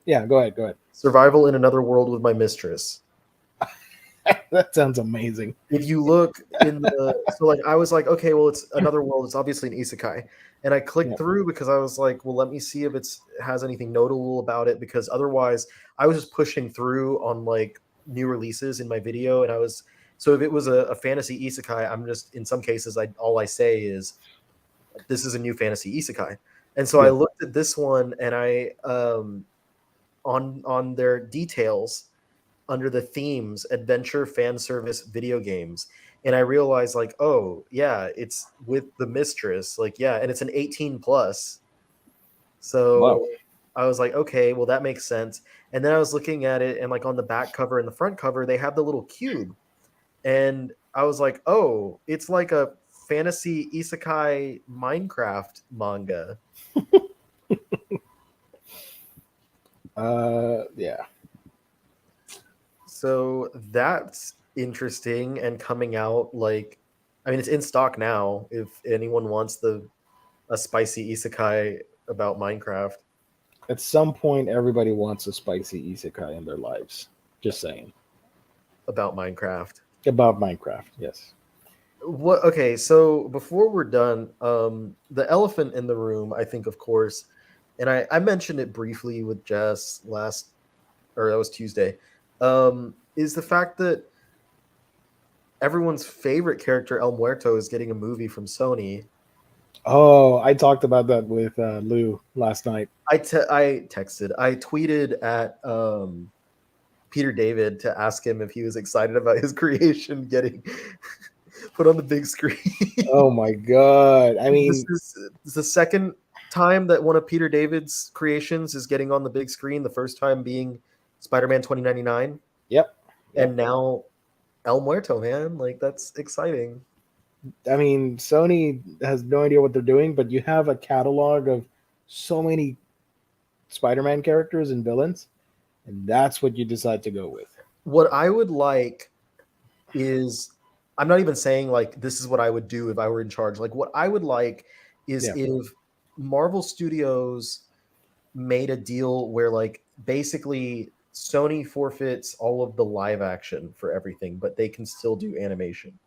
yeah. Go ahead. Go ahead. survival in another world with my mistress. That sounds amazing. If you look in the, so like I was like, okay, well, it's another world. It's obviously an isekai, and I clicked Yeah. through because I was like, well, let me see if it has anything notable about it, because otherwise I was just pushing through on like new releases in my video, and I was, so if it was a fantasy isekai, I'm just, in some cases all I say is this is a new fantasy isekai. And so I Yeah. looked at this one, and I on their details under the themes adventure, fan service, video games, and I realized like, oh yeah, it's with the mistress, like, yeah, and it's an 18 plus. Wow. So I was like, okay, well that makes sense. And then I was looking at it, and like on the back cover and the front cover they have the little cube, and I was like, oh, it's like a fantasy isekai Minecraft manga. Yeah. So that's interesting and coming out like, I mean, it's in stock now if anyone wants a spicy isekai about Minecraft. At some point, everybody wants a spicy isekai in their lives. Just saying. About Minecraft. About Minecraft. Yes. What, okay, so before we're done, the elephant in the room, I think, of course, and I mentioned it briefly with Jess last, or that was Tuesday, is the fact that everyone's favorite character, El Muerto, is getting a movie from Sony. Oh, I talked about that with Lou last night. I tweeted at Peter David to ask him if he was excited about his creation getting put on the big screen. Oh my god! I This mean, is the second time that one of Peter David's creations is getting on the big screen. The first time being Spider-Man 2099, yep, and yep. now El Muerto, man, like that's exciting. I mean, Sony has no idea what they're doing, but you have a catalog of so many Spider-Man characters and villains, and that's what you decide to go with. What I would like is, I'm not even saying like this is what I would do if I were in charge. Like what I would like is Yeah, if Marvel Studios made a deal where like basically Sony forfeits all of the live action for everything, but they can still do animation.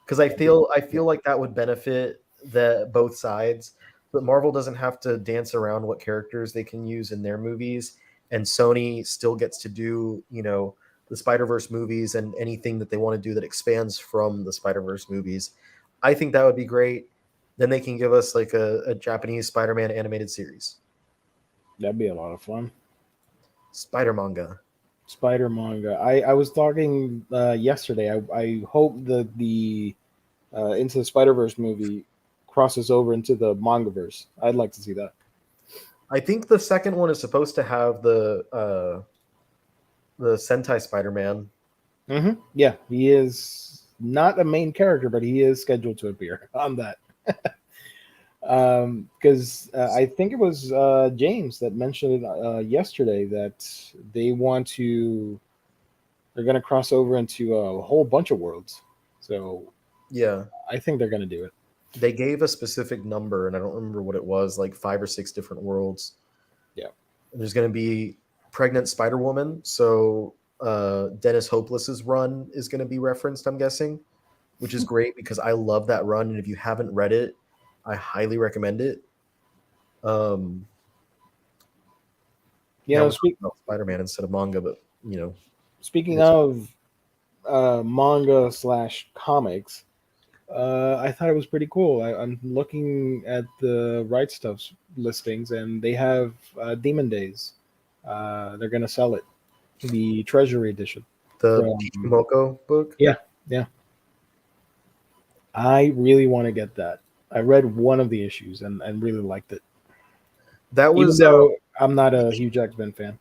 Because I feel like that would benefit the both sides. But Marvel doesn't have to dance around what characters they can use in their movies, and Sony still gets to do, the Spider-Verse movies and anything that they want to do that expands from the Spider-Verse movies. I think that would be great. Then they can give us like a Japanese Spider-Man animated series. that'd be a lot of fun. Spider manga. Spider manga. I was talking yesterday. I hope that the Into the Spider Verse movie crosses over into the manga verse. I'd like to see that. I think the second one is supposed to have the the Sentai Spider-Man. Yeah, he is not a main character, but he is scheduled to appear on that. Because I think it was James that mentioned it yesterday that they want to, they're going to cross over into a whole bunch of worlds. So Yeah, I think they're going to do it. they gave a specific number, and I don't remember what it was, like 5 or 6 different worlds. Yeah. There's going to be pregnant Spider Woman, so Dennis Hopeless's run is going to be referenced, I'm guessing, which is great because I love that run, and if you haven't read it, I highly recommend it. You Now know, we're talking about Spider-Man instead of manga, but speaking of manga slash comics, I thought it was pretty cool. I'm looking at the Right Stuff's listings, and they have Demon Days. They're going to sell it, the Treasury Edition. the From Pichimoko book. yeah, yeah. I really want to get that. I read one of the issues and really liked it, That even was though I'm not a huge X-Men fan.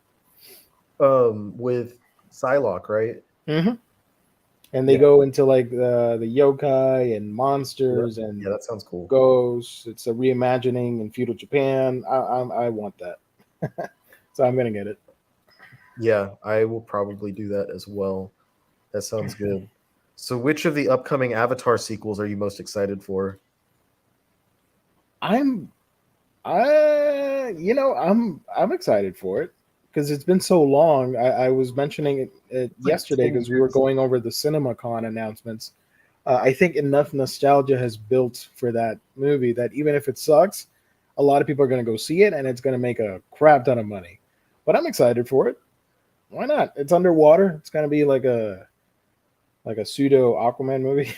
with Psylocke, right? Mm-hmm. And they Yeah, go into like the yokai and yeah, monsters yeah. and That sounds cool. ghosts. It's a reimagining in feudal Japan. I want that, so I'm gonna get it. Yeah, I will probably do that as well. That sounds good. So, which of the upcoming Avatar sequels are you most excited for? I'm I'm excited for it because it's been so long. I was mentioning it It's like yesterday 10 because we were years. going over the CinemaCon announcements. I think enough nostalgia has built for that movie that even if it sucks, a lot of people are going to go see it and it's going to make a crap ton of money. But I'm excited for it. Why not? It's underwater. It's going to be like a pseudo Aquaman movie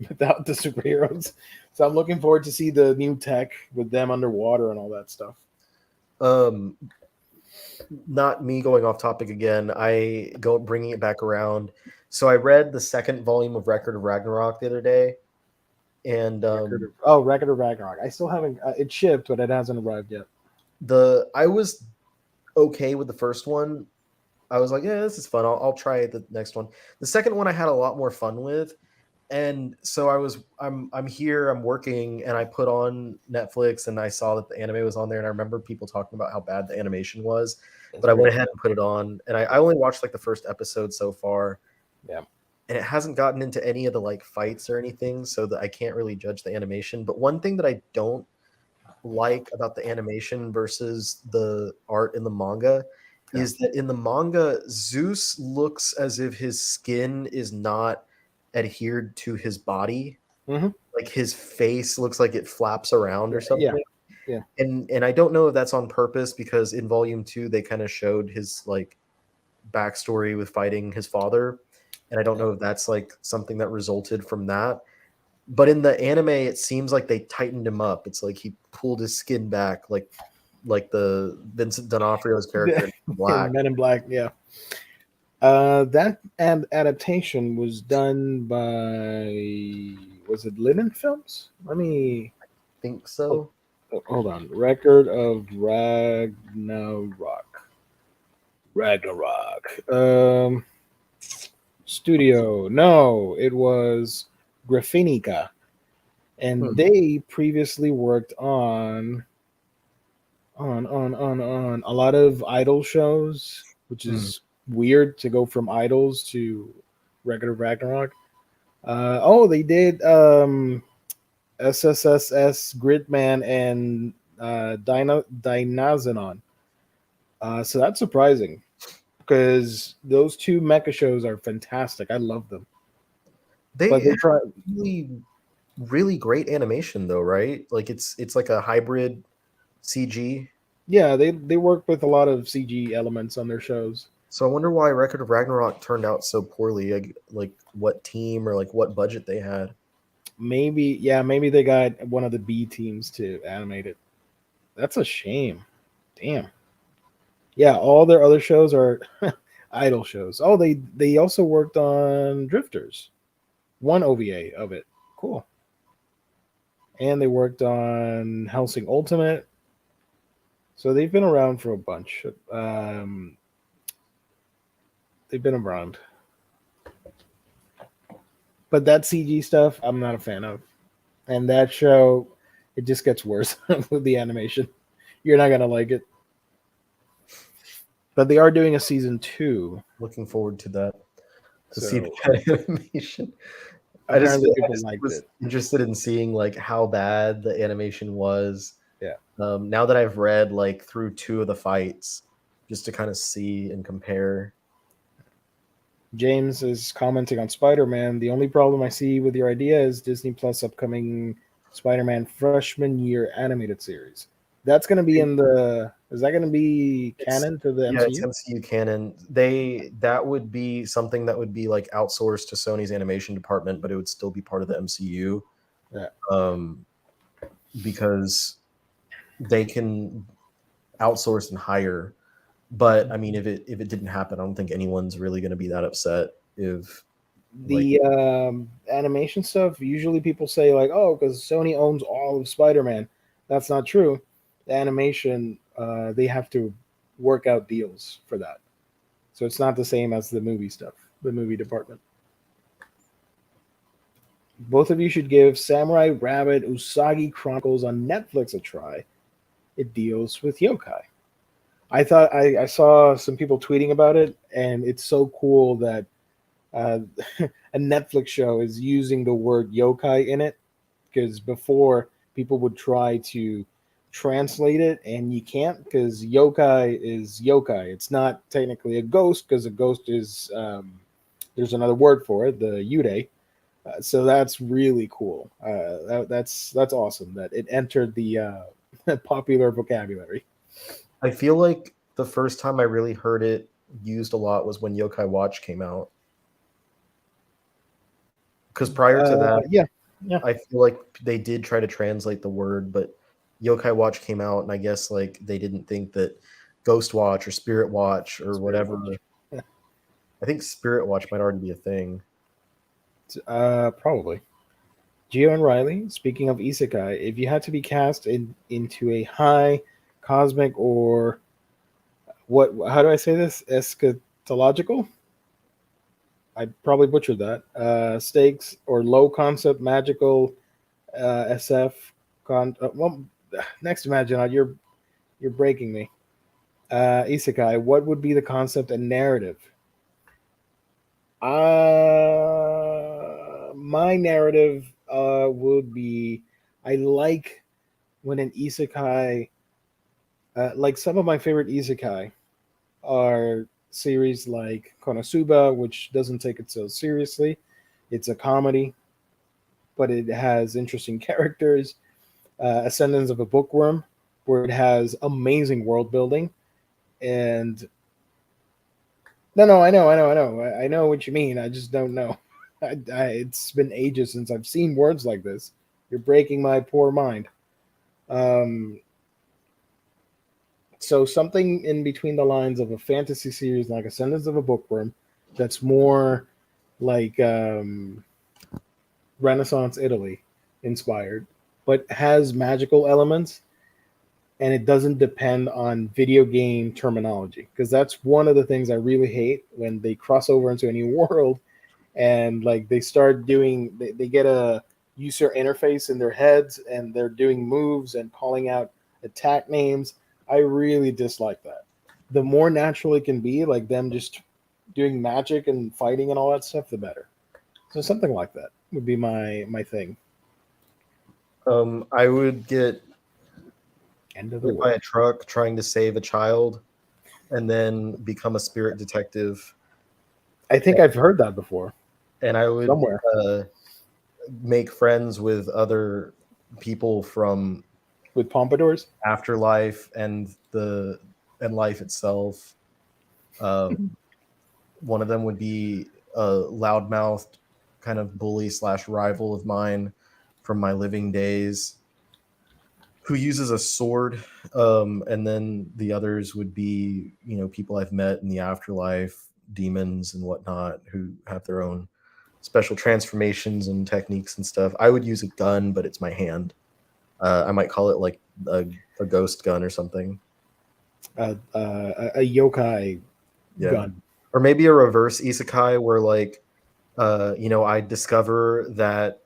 without the superheroes. So I'm looking forward to see the new tech with them underwater and all that stuff. Um, Not me going off topic again. I go bringing it back around. So I read the second volume of Record of Ragnarok the other day, and Record of Ragnarok. I still haven't. It shipped, but it hasn't arrived yet. I was okay with the first one. I was like, yeah, this is fun. I'll try the next one. The second one I had a lot more fun with, and so I'm here, I'm working, and I put on Netflix, and I saw that the anime was on there, and I remember people talking about how bad the animation was, It's but I pretty. went ahead and put it on, and I only watched like the first episode so far, Yeah. and it hasn't gotten into any of the like fights or anything, so that I can't really judge the animation. But one thing that I don't like about the animation versus the art in the manga Yeah. is that in the manga, Zeus looks as if his skin is not adhered to his body. Mm-hmm. Like his face looks like it flaps around or Yeah. something. Yeah. And I don't know if that's on purpose because in volume 2 they kind of showed his like backstory with fighting his father. And I don't know if that's like something that resulted from that. But in the anime, it seems like they tightened him up. It's like he pulled his skin back, like the Vincent D'Onofrio's character in Black. In Men in Black. Yeah. That adaptation was done by, was it Linen Films? Let me Think hold, so. hold on. Record of Ragnarok. Ragnarok. Studio. No, it was Graphinica, and Hmm. they previously worked on a lot of idol shows, which Hmm. is weird to go from idols to Record of Ragnarok. They did SSSS Gridman and Dynazenon. So that's surprising because those two mecha shows are fantastic. I love them, They but they have try. really, really great animation though, right? Like it's like a hybrid CG. Yeah, they work with a lot of CG elements on their shows. So I wonder why Record of Ragnarok turned out so poorly. Like what team or like what budget they had. Maybe they got one of the B teams to animate it. That's a shame. Damn. Yeah, all their other shows are idol shows. Oh, they also worked on Drifters, one OVA of it. Cool. And they worked on Helsing Ultimate. So they've been around for a bunch. They've been around. But that CG stuff, I'm not a fan of. And that show, it just gets worse with the animation. You're not gonna like it. But they are doing a season 2. Looking forward to that. To see So the animation. apparently people I liked was it. interested in seeing like how bad the animation was. Yeah. Now that I've read like through 2 of the fights, just to kind of see and compare. James is commenting on Spider-Man. The only problem I see with your idea is Disney Plus upcoming Spider-Man freshman year animated series. That's going to be in the. Is that going to be canon to the Yeah, it's MCU? MCU canon. That would be something that would be like outsourced to Sony's animation department, but it would still be part of the MCU. Yeah. Because they can outsource and hire. But I mean, if it didn't happen, I don't think anyone's really going to be that upset. If The animation stuff, usually people say like, "Oh, because Sony owns all of Spider-Man." That's not true. The animation, they have to work out deals for that, so it's not the same as the movie stuff. The movie department. Both of you should give Samurai Rabbit Usagi Chronicles on Netflix a try. It deals with yokai. I thought I saw some people tweeting about it, and it's so cool that uh, a Netflix show is using the word yokai in it, because before people would try to translate it and you can't, because yokai is yokai. It's not technically a ghost, because a ghost is there's another word for it, the yude. So that's really cool. That's awesome that it entered the popular vocabulary. I feel like the first time I really heard it used a lot was when Yokai Watch came out. Because prior to that, Yeah. I feel like they did try to translate the word, but Yokai Watch came out, and I guess like they didn't think that Ghost Watch or Spirit Watch or whatever. Watch. I think Spirit Watch might already be a thing. Probably. Gio and Riley, speaking of isekai, if you had to be cast into a high cosmic or what? How do I say this? Eschatological. I probably butchered that. Stakes or low concept magical SF. Well, next imagine you're breaking me. Isekai. What would be the concept and narrative? My narrative would be I like when an isekai, like some of my favorite isekai are series like Konosuba, which doesn't take itself seriously. It's a comedy, but it has interesting characters. Ascendance of a Bookworm, where it has amazing world building. And no, I know what you mean. I just don't know. It's been ages since I've seen words like this. You're breaking my poor mind. Um, so something in between the lines of a fantasy series like Ascendance of a Bookworm, that's more like Renaissance Italy inspired, but has magical elements, and it doesn't depend on video game terminology, because that's one of the things I really hate when they cross over into a new world and like they start doing they get a user interface in their heads and they're doing moves and calling out attack names. I really dislike that. The more natural it can be, like them just doing magic and fighting and all that stuff, the better. So something like that would be my thing. I would get End of the hit by world. a truck trying to save a child, and then become a spirit detective. I think I've heard that before And I would somewhere. make friends with other people from With pompadours. afterlife and life itself. One of them would be a loudmouthed kind of bully / rival of mine from my living days, who uses a sword. And then the others would be, people I've met in the afterlife, demons and whatnot, who have their own special transformations and techniques and stuff. I would use a gun, but it's my hand. I might call it like a ghost gun or something. A yokai Yeah. gun. or maybe a reverse isekai where like I discover that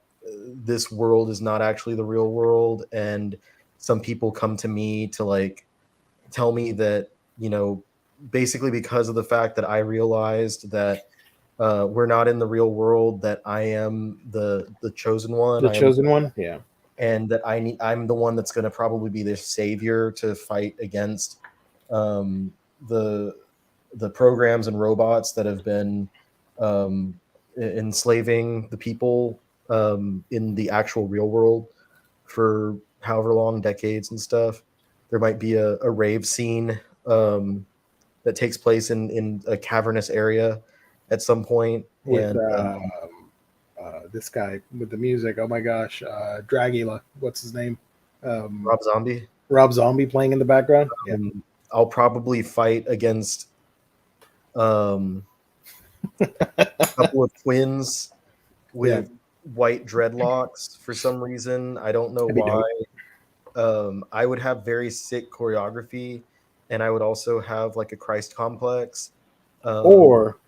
this world is not actually the real world, and some people come to me to like tell me that, basically because of the fact that I realized that we're not in the real world, that I am the chosen one. The I am, chosen one? Yeah. and that I'm the one that's going to probably be the savior to fight against um, the the programs and robots that have been enslaving the people in the actual real world for however long, decades and stuff. There might be a rave scene that takes place in a cavernous area at some point, With and this guy with the music. Oh my gosh, Dragula. What's his name? Rob Zombie. Rob Zombie playing in the background. Yeah. I'll probably fight against um, a couple of twins Yeah. with white dreadlocks for some reason. I don't know That'd be why. dope. I would have very sick choreography, and I would also have like a Christ complex. Or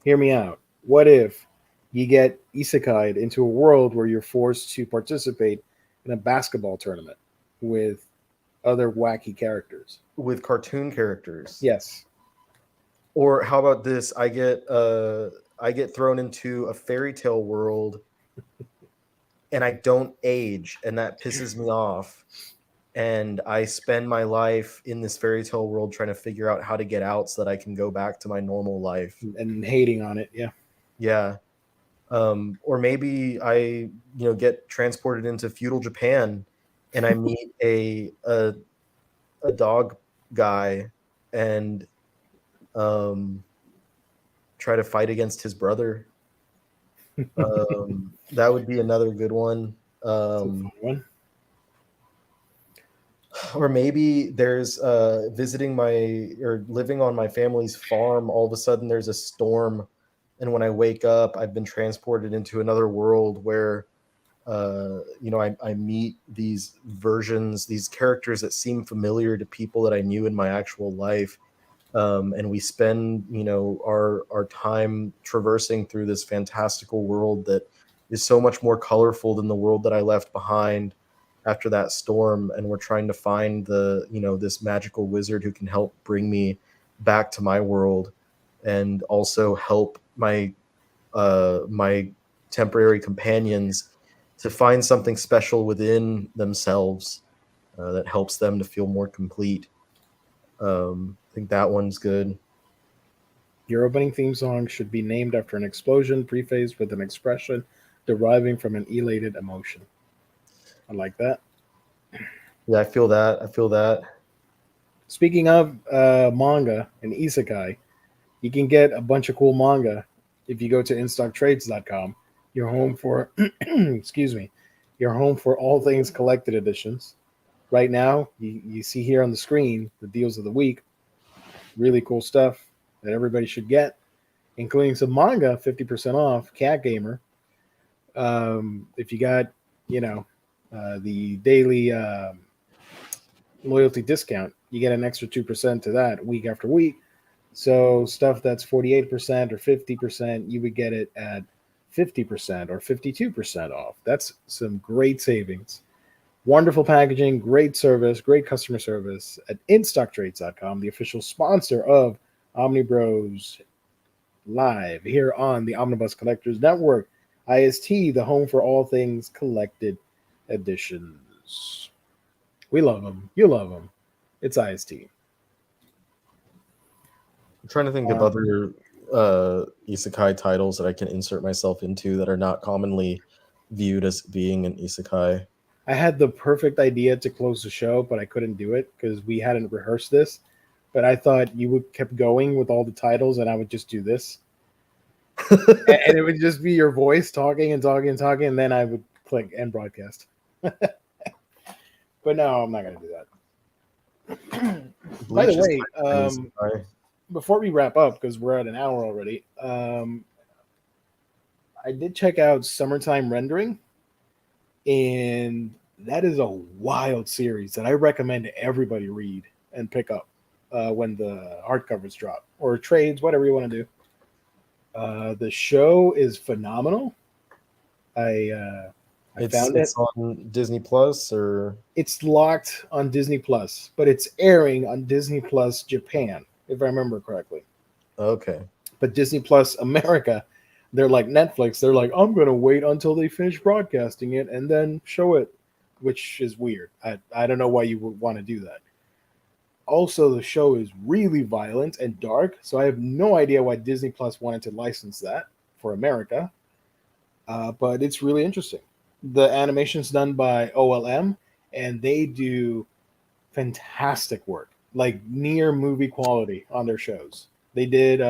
hear me out. What if you get isekai'd into a world where you're forced to participate in a basketball tournament with other wacky characters? with cartoon characters. Yes. Or how about this? I get thrown into a fairy tale world, and I don't age, and that pisses me off. And I spend my life in this fairy tale world trying to figure out how to get out so that I can go back to my normal life. And hating on it. Yeah. Yeah. Or maybe I, get transported into feudal Japan, and I meet a dog guy, and um, try to fight against his brother. That would be another good one. It's a fun one. Or maybe there's visiting my or living on my family's farm. All of a sudden, there's a storm, and when I wake up, I've been transported into another world where I meet these versions, these characters that seem familiar to people that I knew in my actual life. And we spend, our time traversing through this fantastical world that is so much more colorful than the world that I left behind after that storm. And we're trying to find this magical wizard who can help bring me back to my world, and also help my temporary companions to find something special within themselves that helps them to feel more complete. I think that one's good. Your opening theme song should be named after an explosion prefaced with an expression deriving from an elated emotion. I like that. Yeah, I feel that. I feel that. Speaking of manga and isekai, you can get a bunch of cool manga if you go to instocktrades.com. Your home for, excuse me, your home for all things collected editions. Right now, you see here on the screen the deals of the week. Really cool stuff that everybody should get, including some manga, 50% off, Cat Gamer. If you got, the daily loyalty discount, you get an extra 2% to that week after week. So stuff that's 48% or 50%, you would get it at 50% or 52% off. That's some great savings. Wonderful packaging, great service, great customer service at InStockTrades.com, the official sponsor of Omnibros Live here on the Omnibus Collectors Network. IST, the home for all things collected editions. We love them. You love them. It's IST. I'm trying to think of other isekai titles that I can insert myself into that are not commonly viewed as being an isekai. I had the perfect idea to close the show, but I couldn't do it because we hadn't rehearsed this. But I thought you would kept going with all the titles, and I would just do this, and it would just be your voice talking and talking and talking, and then I would click end broadcast. But no, I'm not going to do that. By the way, before we wrap up, because we're at an hour already, I did check out Summertime Rendering, and that is a wild series that I recommend everybody read and pick up when the hardcovers drop. or trades, whatever you want to do. The show is phenomenal. I found it. It's on Disney Plus or It's locked on Disney Plus, but it's airing on Disney Plus Japan, if I remember correctly. okay. But Disney Plus America, they're like Netflix. They're like, I'm going to wait until they finish broadcasting it and then show it, which is weird. I don't know why you would want to do that. Also, the show is really violent and dark, so I have no idea why Disney Plus wanted to license that for America. But it's really interesting. The animation's done by OLM, and they do fantastic work, like near movie quality on their shows. They did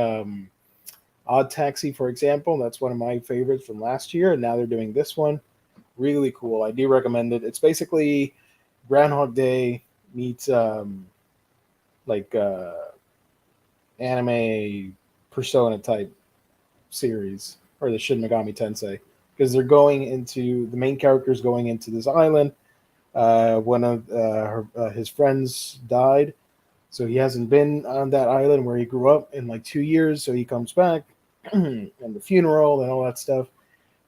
Odd Taxi, for example. That's one of my favorites from last year, and now they're doing this one. Really cool. I do recommend it. It's basically Groundhog Day meets like anime persona type series, or the Shin Megami Tensei, because they're going into the main character's going into this island. One of his friends died, so he hasn't been on that island where he grew up in like 2 years. So he comes back and the funeral and all that stuff,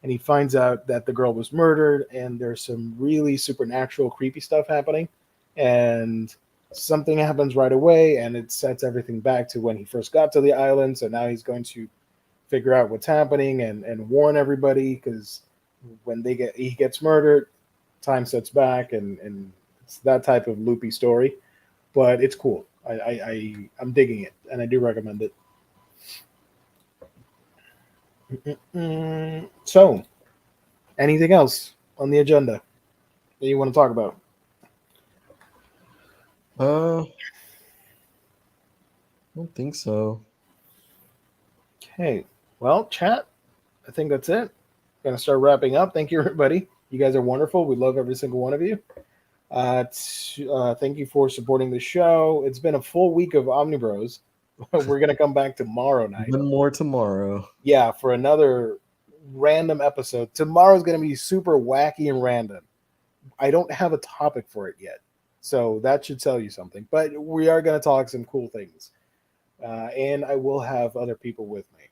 and he finds out that the girl was murdered, and there's some really supernatural, creepy stuff happening, and something happens right away, and it sets everything back to when he first got to the island. So now he's going to figure out what's happening and warn everybody, because when he gets murdered, time sets back, and it's that type of loopy story. But it's cool. I'm digging it, and I do recommend it. So, anything else on the agenda that you want to talk about? I don't think so. Okay. Well, chat, I think that's it. Gonna start wrapping up. Thank you, everybody. You guys are wonderful. We love every single one of you. Thank you for supporting the show. It's been a full week of Omnibros. We're gonna come back tomorrow night. One more tomorrow. Yeah, for another random episode. Tomorrow's gonna be super wacky and random. I don't have a topic for it yet, so that should tell you something. But we are gonna talk some cool things, and I will have other people with me.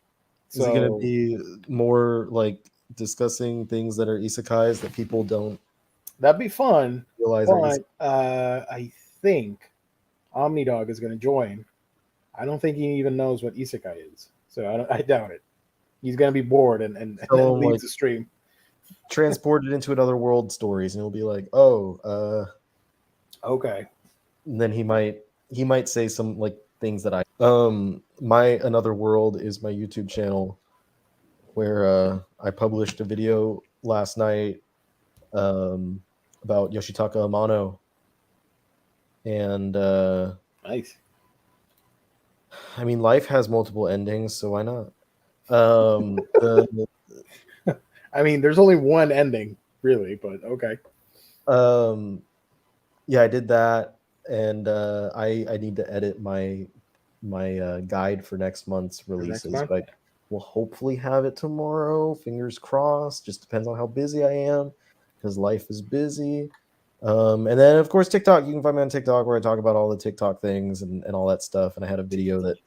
Is it going to be more like discussing things that are isekais that people don't That'd be fun. realize But I think Omnidog is going to join. I don't think he even knows what isekai is, so I doubt it. He's going to be bored and then leaves the stream. transported into another world stories, and he'll be like, "Oh, okay." And then he might say some like things that my Another World is my YouTube channel where I published a video last night about Yoshitaka Amano, and Nice. I mean, life has multiple endings, so why not? I mean, there's only one ending, really, but okay. Yeah, I did that, and I need to edit my guide for next month's releases, but we'll hopefully have it tomorrow. Fingers crossed. Just depends on how busy I am, because life is busy. And then, of course, TikTok. You can find me on TikTok, where I talk about all the TikTok things and all that stuff. And I had a video that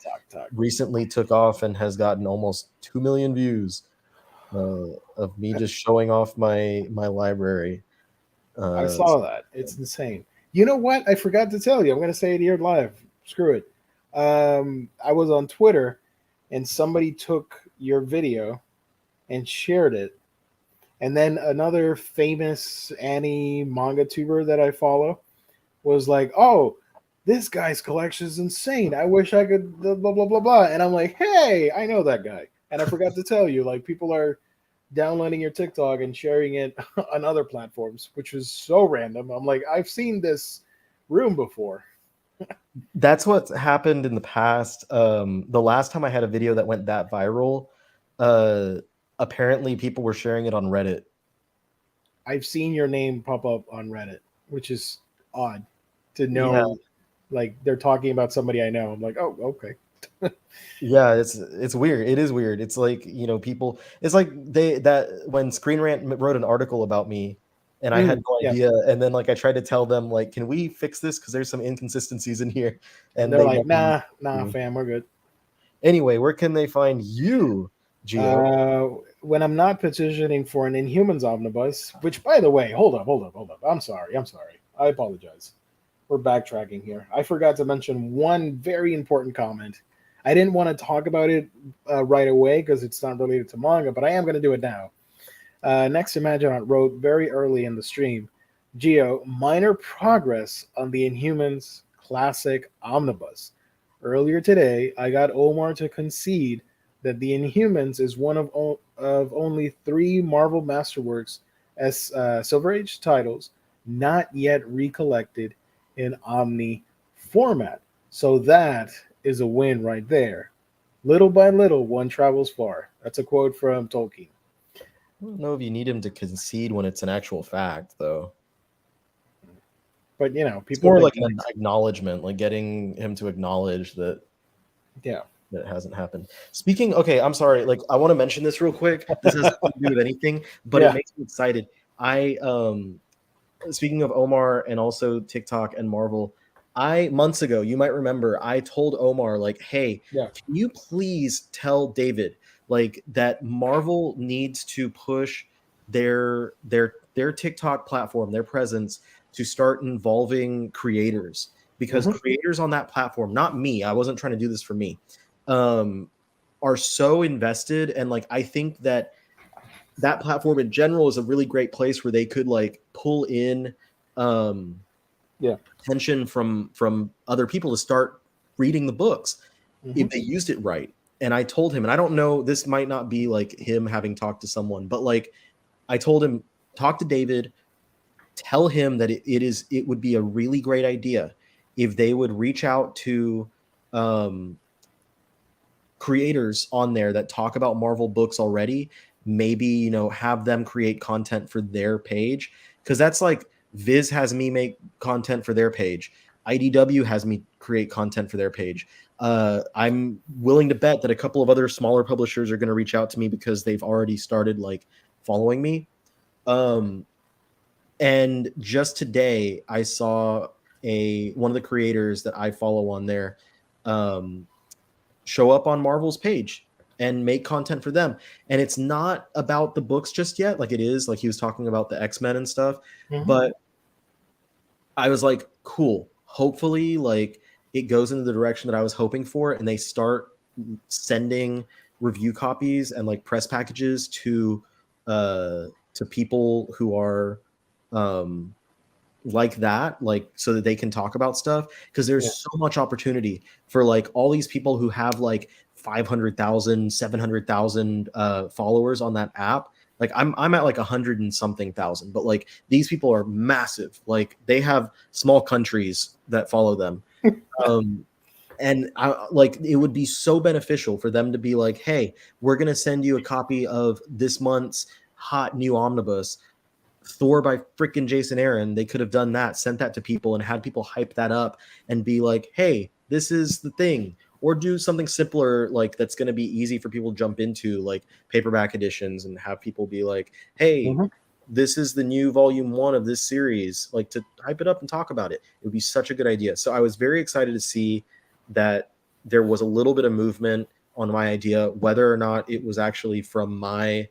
recently took off and has gotten almost 2 million views of me just showing off my library. I saw that. It's insane. You know what? I forgot to tell you. I'm going to say it here live. Screw it. I was on Twitter, and somebody took your video and shared it. And then another famous Annie manga tuber that I follow was like, "Oh, this guy's collection is insane. I wish I could blah, blah, blah, blah." And I'm like, "Hey, I know that guy." And I forgot to tell you, like, people are downloading your TikTok and sharing it on other platforms, which was so random. I'm like, I've seen this room before. That's what's happened in the past. The last time I had a video that went that viral, apparently people were sharing it on Reddit. I've seen your name pop up on Reddit, which is odd to know. Yeah. Like, they're talking about somebody I know. I'm like, oh, okay. Yeah, it's weird. It is weird. It's like, people. It's like when Screen Rant wrote an article about me, and I had no idea. And then like I tried to tell them, like, can we fix this because there's some inconsistencies in here, and they're like, nah, fam, we're good. Anyway, where can they find you, Gio? When I'm not petitioning for an Inhumans omnibus, which, by the way, hold up. I'm sorry. I apologize. We're backtracking here. I forgot to mention one very important comment. I didn't want to talk about it right away because it's not related to manga, but I am going to do it now. Next Imaginant wrote very early in the stream, Geo, minor progress on the Inhumans Classic Omnibus. Earlier today, I got Omar to concede that the Inhumans is one of only 3 Marvel Masterworks as Silver Age titles not yet recollected in Omni format. So that is a win right there. Little by little, one travels far. That's a quote from Tolkien. I don't know if you need him to concede when it's an actual fact, though. But, you know, It's people more think like an acknowledgement, like getting him to acknowledge that yeah. that it hasn't happened. Speaking, okay, I'm sorry. Like, I want to mention this real quick. This has nothing to do with anything, but Yeah. it makes me excited. Speaking of Omar and also TikTok and Marvel, months ago, you might remember, I told Omar, like, hey, Yeah. can you please tell David, like, that Marvel needs to push their TikTok platform, their presence, to start involving creators, because creators on that platform, not me, I wasn't trying to do this for me, are so invested, and like I think that platform in general is a really great place where they could like pull in attention from other people to start reading the books if they used it right. And I told him, and I don't know, this might not be like him having talked to someone, but like I told him, talk to David, tell him that it would be a really great idea if they would reach out to creators on there that talk about Marvel books already, maybe, you know, have them create content for their page, because that's like Viz has me make content for their page, IDW has me create content for their page. I'm willing to bet that a couple of other smaller publishers are going to reach out to me because they've already started like following me. And just today I saw one of the creators that I follow on there show up on Marvel's page and make content for them. And it's not about the books just yet. Like it is, like he was talking about the X-Men and stuff. But I was like, cool. Hopefully, like it goes into the direction that I was hoping for, and they start sending review copies and like press packages to people who are like that, like so that they can talk about stuff, because there's so much opportunity for like all these people who have like 500,000 700,000 followers on that app. Like I'm at like 100 and something thousand, but like these people are massive, like they have small countries that follow them. And like it would be so beneficial for them to be like, hey, we're gonna send you a copy of this month's hot new omnibus, Thor by freaking Jason Aaron. They could have done that, sent that to people, and had people hype that up and be like, hey, this is the thing. Or do something simpler, like that's going to be easy for people to jump into, like paperback editions, and have people be like, hey, this is the new volume 1 of this series, like to hype it up and talk about it. It would be such a good idea. So I was very excited to see that there was a little bit of movement on my idea, whether or not it was actually from my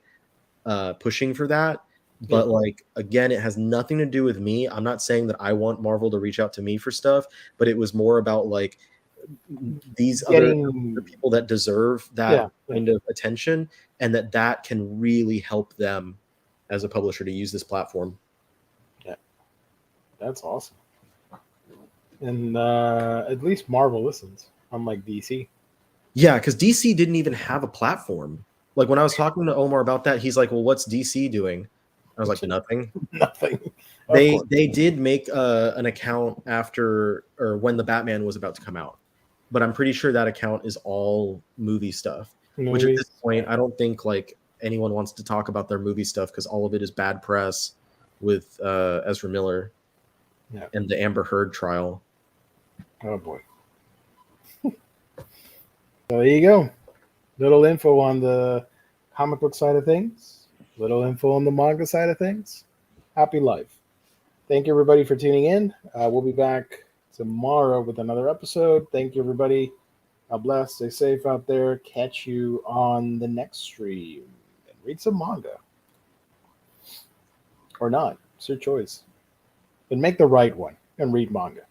pushing for that. But like, again, it has nothing to do with me. I'm not saying that I want Marvel to reach out to me for stuff, but it was more about like these other people that deserve that kind of attention, and that can really help them as a publisher to use this platform. Yeah, that's awesome. And at least Marvel listens, unlike DC. Yeah, because DC didn't even have a platform. Like when I was talking to Omar about that, he's like, well, what's DC doing? I was like, nothing. Nothing. They did make an account after or when the Batman was about to come out, but I'm pretty sure that account is all movie stuff. Which at this point, I don't think like anyone wants to talk about their movie stuff, because all of it is bad press with Ezra Miller and the Amber Heard trial. Oh boy. So there you go. Little info on the comic book side of things. Little info on the manga side of things. Happy life. Thank you, everybody, for tuning in. We'll be back tomorrow with another episode. Thank you, everybody. God bless. Stay safe out there. Catch you on the next stream. And read some manga. Or not. It's your choice. But make the right one and read manga.